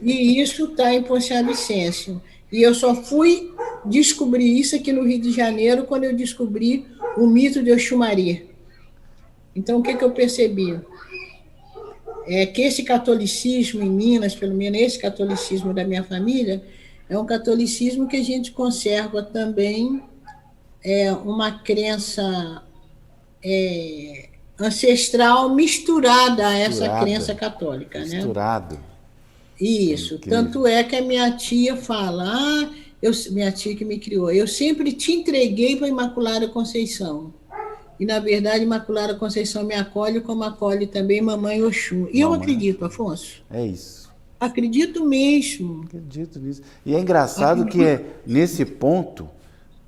E isso está em Ponciano Vicêncio. E eu só fui descobrir isso aqui no Rio de Janeiro quando eu descobri o mito de Oxumaré. Então, o que eu percebi? É que esse catolicismo em Minas, pelo menos esse catolicismo da minha família, é um catolicismo que a gente conserva também uma crença ancestral misturada a essa crença católica. Misturado. Né? Isso. Tanto é que a minha tia fala, minha tia que me criou, eu sempre te entreguei para a Imaculada Conceição. E, na verdade, Imaculada Conceição me acolhe, como acolhe também Mamãe Oxum. E eu acredito, Afonso. É isso. Acredito mesmo. Acredito nisso. E é engraçado que nesse ponto,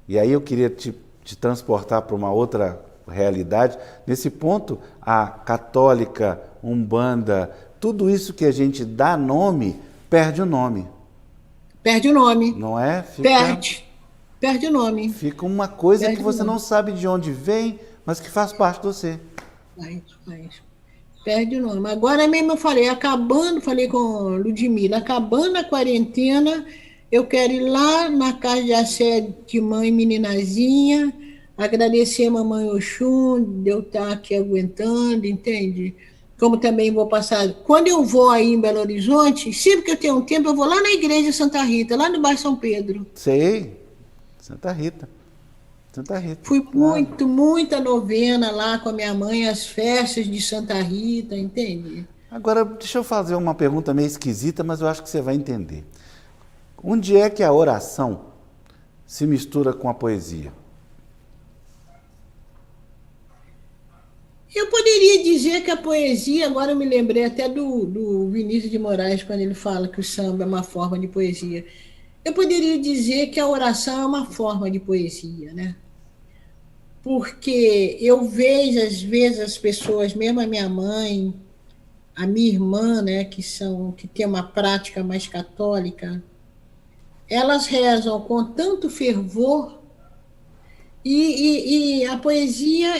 e aí eu queria te transportar para uma outra realidade, nesse ponto, a católica, umbanda, tudo isso que a gente dá nome, perde o nome. Perde o nome. Não é? Perde o nome. Fica uma coisa que você não sabe de onde vem, mas que faz parte de você. perde o nome. Agora mesmo eu falei com Ludmila, acabando a quarentena, eu quero ir lá na casa de Assé de mãe meninazinha, agradecer a mamãe Oxum de eu estar aqui aguentando, entende? Como também vou passar. Quando eu vou aí em Belo Horizonte, sempre que eu tenho um tempo, eu vou lá na igreja Santa Rita, lá no bairro São Pedro. Sei, Santa Rita. Santa Rita. Fui Claro. muita novena lá com a minha mãe, as festas de Santa Rita, entende? Agora, deixa eu fazer uma pergunta meio esquisita, mas eu acho que você vai entender. Onde é que a oração se mistura com a poesia? Eu poderia dizer que a poesia, agora eu me lembrei até do Vinícius de Moraes, quando ele fala que o samba é uma forma de poesia. Eu poderia dizer que a oração é uma forma de poesia, né? Porque eu vejo, às vezes, as pessoas, mesmo a minha mãe, a minha irmã, né, que tem uma prática mais católica, elas rezam com tanto fervor e a poesia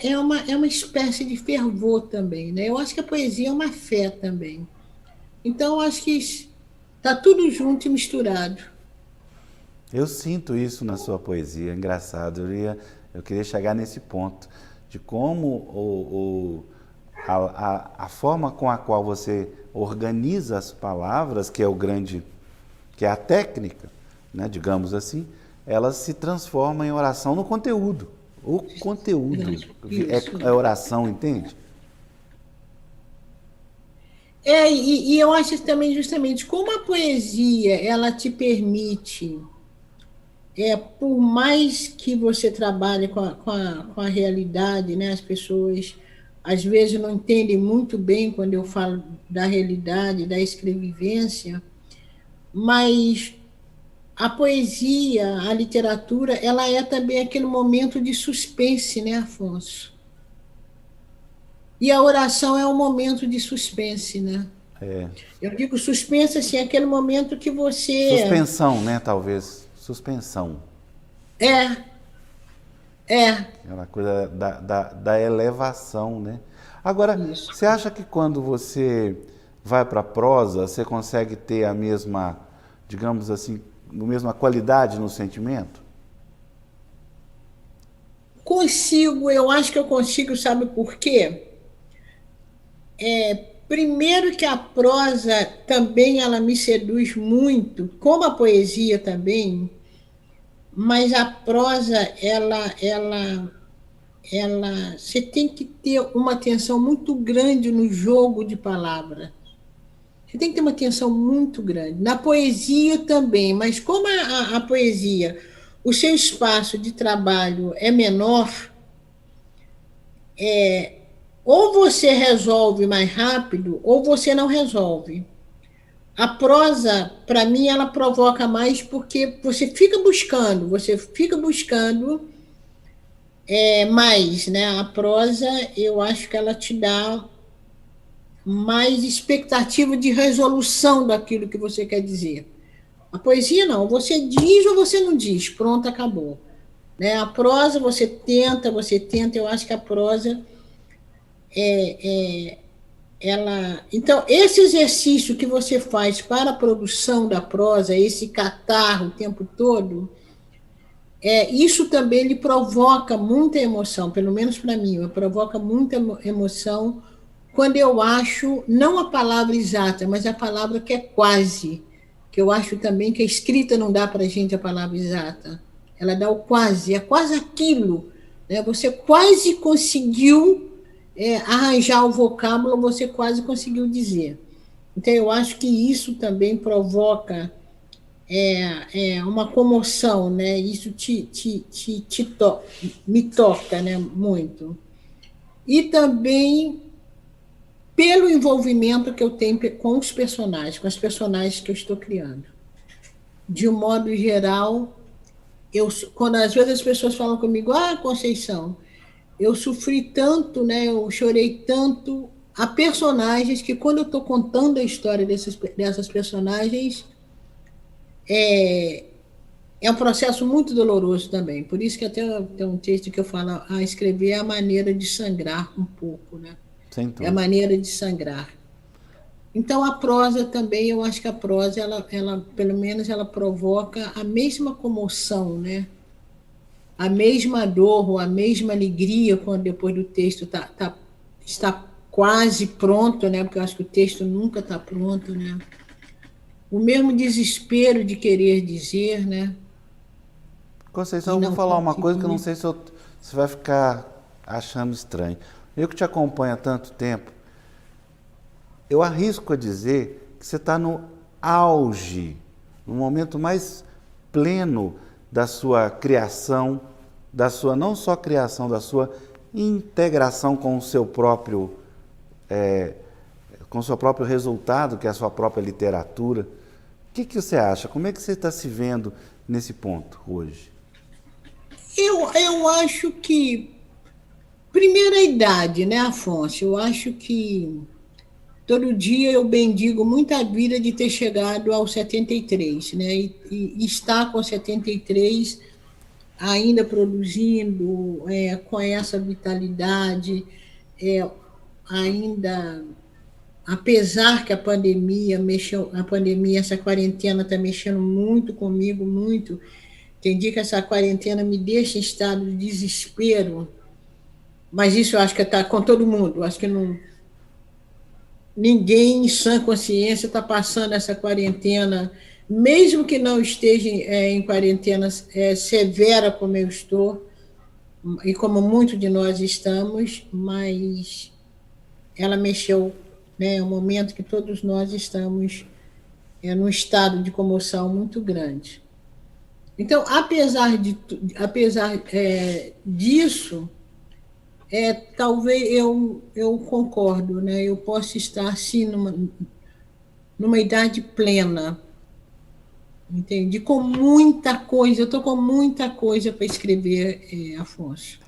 é uma espécie de fervor também, né? Eu acho que a poesia é uma fé também. Então, eu acho que está tudo junto e misturado. Eu sinto isso na sua poesia, é engraçado. Eu queria chegar nesse ponto, de como a forma com a qual você organiza as palavras, que é o grande, que é a técnica, né, digamos assim, elas se transformam em oração no conteúdo. O conteúdo é oração, entende? E eu acho também, justamente, como a poesia, ela te permite, por mais que você trabalhe com a realidade, né, as pessoas às vezes não entendem muito bem quando eu falo da realidade, da escrevivência, mas a poesia, a literatura, ela é também aquele momento de suspense, né, Afonso? E a oração é um momento de suspense, né? É. Eu digo suspense, assim, aquele momento que você... Suspensão, né, talvez. Suspensão. É, é. Aquela coisa da elevação, né? Agora, Isso. você acha que quando você vai para a prosa, você consegue ter a mesma, digamos assim, a mesma qualidade no sentimento? Consigo, eu acho que eu consigo, sabe por quê? Primeiro que a prosa também ela me seduz muito, como a poesia também, mas a prosa, você tem que ter uma atenção muito grande no jogo de palavras. Você tem que ter uma atenção muito grande. Na poesia também, mas como a poesia, o seu espaço de trabalho é menor, ou você resolve mais rápido, ou você não resolve. A prosa, para mim, ela provoca mais porque você fica buscando mais, né? A prosa, eu acho que ela te dá mais expectativa de resolução daquilo que você quer dizer. A poesia não, você diz ou você não diz, pronto, acabou. Né? A prosa você tenta, eu acho que a prosa Então, esse exercício que você faz para a produção da prosa, esse catarro o tempo todo, isso também lhe provoca muita emoção, pelo menos para mim, provoca muita emoção quando eu acho, não a palavra exata, mas a palavra que é quase, que eu acho também que a escrita não dá para a gente a palavra exata, ela dá o quase, é quase aquilo, né? Você quase conseguiu arranjar o vocábulo, você quase conseguiu dizer. Então, eu acho que isso também provoca uma comoção, né? Isso me toca, né? Muito. E também pelo envolvimento que eu tenho com os personagens, com as personagens que eu estou criando. De um modo geral, quando às vezes as pessoas falam comigo, Conceição, eu sofri tanto, né? Eu chorei tanto a personagens que quando eu estou contando a história dessas personagens, é um processo muito doloroso também. Por isso que até tem um texto que eu falo, escrever é a maneira de sangrar um pouco, né? Sem É a dúvida. maneira de sangrar. Então, a prosa também, eu acho que a prosa, pelo menos, ela provoca a mesma comoção, né? A mesma dor ou a mesma alegria quando depois do texto está quase pronto, né? Porque eu acho que o texto nunca está pronto, né? O mesmo desespero de querer dizer, né? Conceição, E eu vou não falar uma coisa que eu não conseguir. sei se você vai ficar achando estranho. Eu que te acompanho há tanto tempo, eu arrisco a dizer que você está no auge, no momento mais pleno da sua criação, da sua não só criação, da sua integração com o seu próprio, com o seu próprio resultado, que é a sua própria literatura. O que você acha? Como é que você está se vendo nesse ponto hoje? Eu acho que, primeira idade, né, Afonso? Eu acho que todo dia eu bendigo muito a vida de ter chegado aos 73, né? E estar com 73 ainda produzindo, com essa vitalidade, ainda, apesar que essa quarentena está mexendo muito comigo, muito. Tem dia que essa quarentena me deixa em estado de desespero, mas isso eu acho que está com todo mundo. Eu acho que não, ninguém em sã consciência está passando essa quarentena, mesmo que não esteja em quarentena severa como eu estou, e como muitos de nós estamos, mas ela mexeu, né? É um momento que todos nós estamos num estado de comoção muito grande. Então, apesar disso, talvez eu concordo, né? Eu posso estar, sim, numa idade plena, entendi, com muita coisa, eu estou com muita coisa para escrever, Afonso.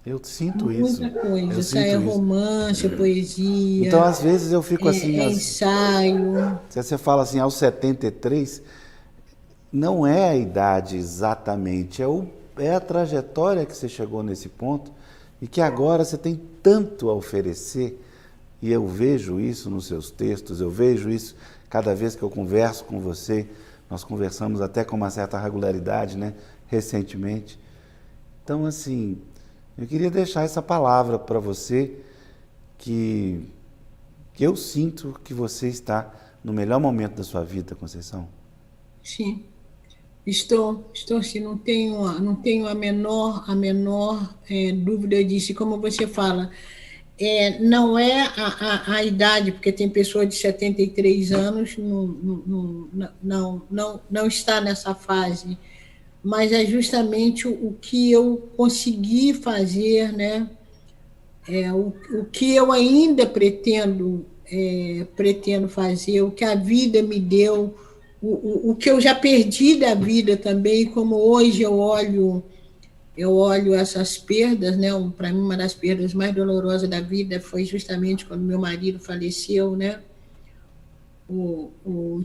Eu sinto isso. Muita coisa, Eu isso é sinto isso. romance, é Então, poesia, às vezes, eu fico assim, ensaio. se você fala assim, aos 73, não é a idade exatamente, é a trajetória que você chegou nesse ponto e que agora você tem tanto a oferecer. E eu vejo isso nos seus textos, eu vejo isso cada vez que eu converso com você. Nós conversamos até com uma certa regularidade, né, recentemente. Então, assim, eu queria deixar essa palavra para você, que eu sinto que você está no melhor momento da sua vida, Conceição. Sim, estou sim, não tenho a menor dúvida disso. E como você fala, não é a idade, porque tem pessoa de 73 anos não está nessa fase, mas é justamente o que eu consegui fazer, né? O que eu ainda pretendo fazer, o que a vida me deu, o que eu já perdi da vida também, como hoje eu olho essas perdas, né? Para mim, uma das perdas mais dolorosas da vida foi justamente quando meu marido faleceu, né?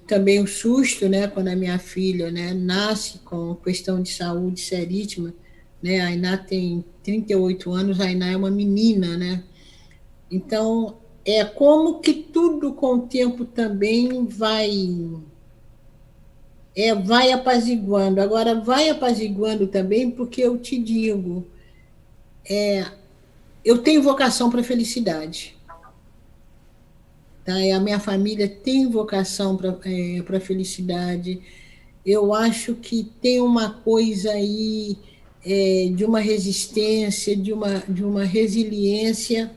Também o susto, né? Quando a minha filha, né, nasce com questão de saúde seríssima, né? A Iná tem 38 anos, a Iná é uma menina, né? Então, é como que tudo com o tempo também vai apaziguando. Agora, vai apaziguando também, porque eu te digo, eu tenho vocação para a felicidade. Tá? A minha família tem vocação para a felicidade. Eu acho que tem uma coisa aí de uma resistência, de uma resiliência.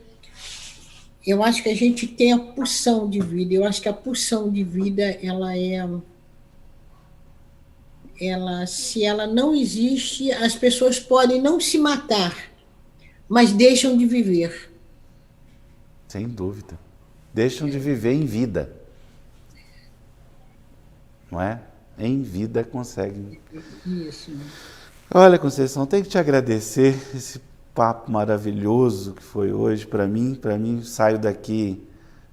Eu acho que a gente tem a pulsão de vida. Eu acho que a pulsão de vida, se ela não existe, as pessoas podem não se matar, mas deixam de viver. Sem dúvida. Deixam de viver em vida. Não é? Em vida conseguem. Isso. Olha, Conceição, tenho que te agradecer esse papo maravilhoso que foi hoje para mim. Para mim, saio daqui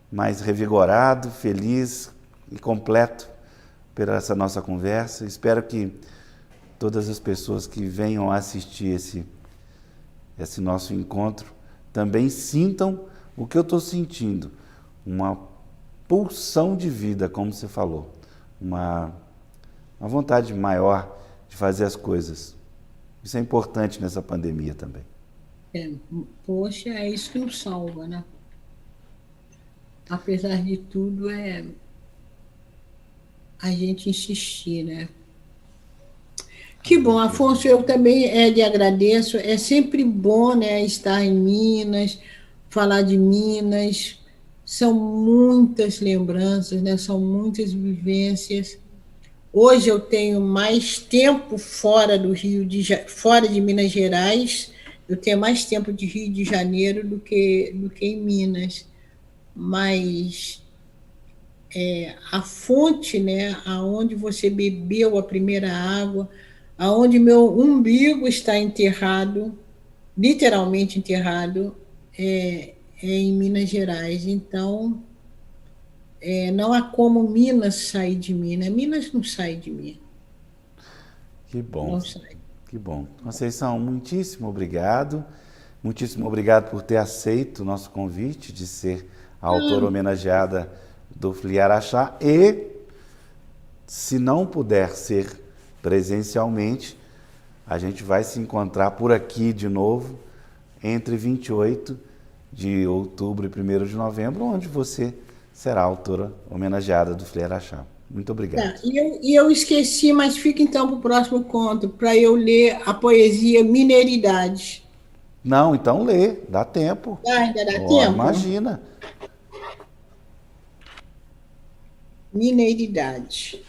mais revigorado, feliz e completo por essa nossa conversa. Espero que todas as pessoas que venham assistir esse nosso encontro também sintam O que eu estou sentindo? Uma pulsão de vida, como você falou. Uma vontade maior de fazer as coisas. Isso é importante nessa pandemia também. Poxa, é isso que nos salva, né? Apesar de tudo, é a gente insistir, né? Que bom, Afonso, eu também lhe agradeço. É sempre bom, né, estar em Minas, falar de Minas. São muitas lembranças, né? São muitas vivências. Hoje eu tenho mais tempo fora do fora de Minas Gerais. Eu tenho mais tempo de Rio de Janeiro do que em Minas. Mas a fonte, né, aonde você bebeu a primeira água, aonde meu umbigo está enterrado, literalmente enterrado, é em Minas Gerais. Então, não há como Minas sair de mim, né? Minas não sai de mim. Que bom. Não sai. Que bom. Conceição, muitíssimo obrigado. Muitíssimo obrigado por ter aceito o nosso convite de ser a autora homenageada do FLI Araxá. E, se não puder ser presencialmente, a gente vai se encontrar por aqui de novo entre 28 de outubro e 1º de novembro, onde você será a autora homenageada do FLI Araxá. Muito obrigado. Tá, eu esqueci, mas fica então para o próximo conto, para eu ler a poesia Mineiridade. Não, então lê, dá tempo. Ainda dá tempo? Imagina. Mineiridade.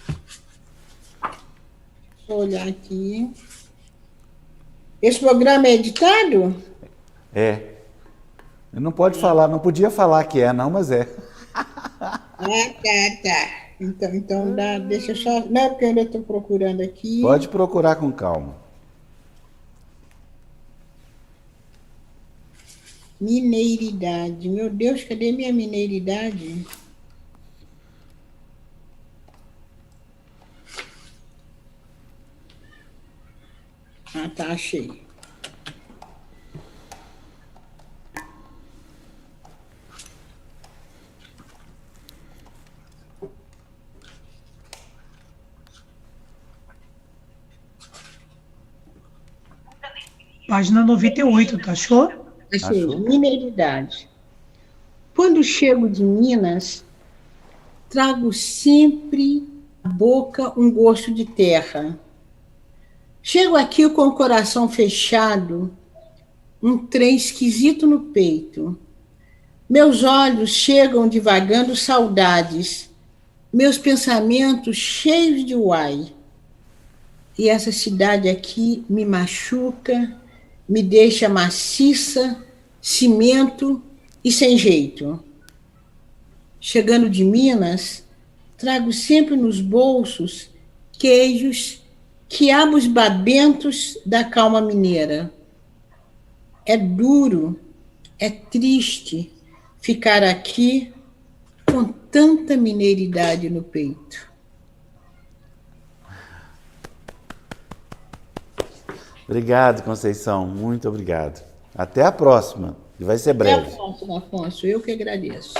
Deixa eu olhar aqui. Esse programa é editado? É. Não pode falar, não podia falar que é, não, mas é. Tá. Então deixa eu só. Não, porque eu ainda estou procurando aqui. Pode procurar com calma. Mineiridade. Meu Deus, cadê minha mineiridade? Ah, tá, achei. Página 98, tá achou? Achei. Achou? Mineiridade. Quando chego de Minas, trago sempre à boca um gosto de terra. Chego aqui com o coração fechado, um trem esquisito no peito. Meus olhos chegam divagando saudades, meus pensamentos cheios de uai. E essa cidade aqui me machuca, me deixa maciça, cimento e sem jeito. Chegando de Minas, trago sempre nos bolsos queijos, quiabos babentos da calma mineira. É duro, é triste ficar aqui com tanta mineiridade no peito. Obrigado, Conceição. Muito obrigado. Até a próxima. E vai ser breve. Até a próxima, Afonso. Eu que agradeço.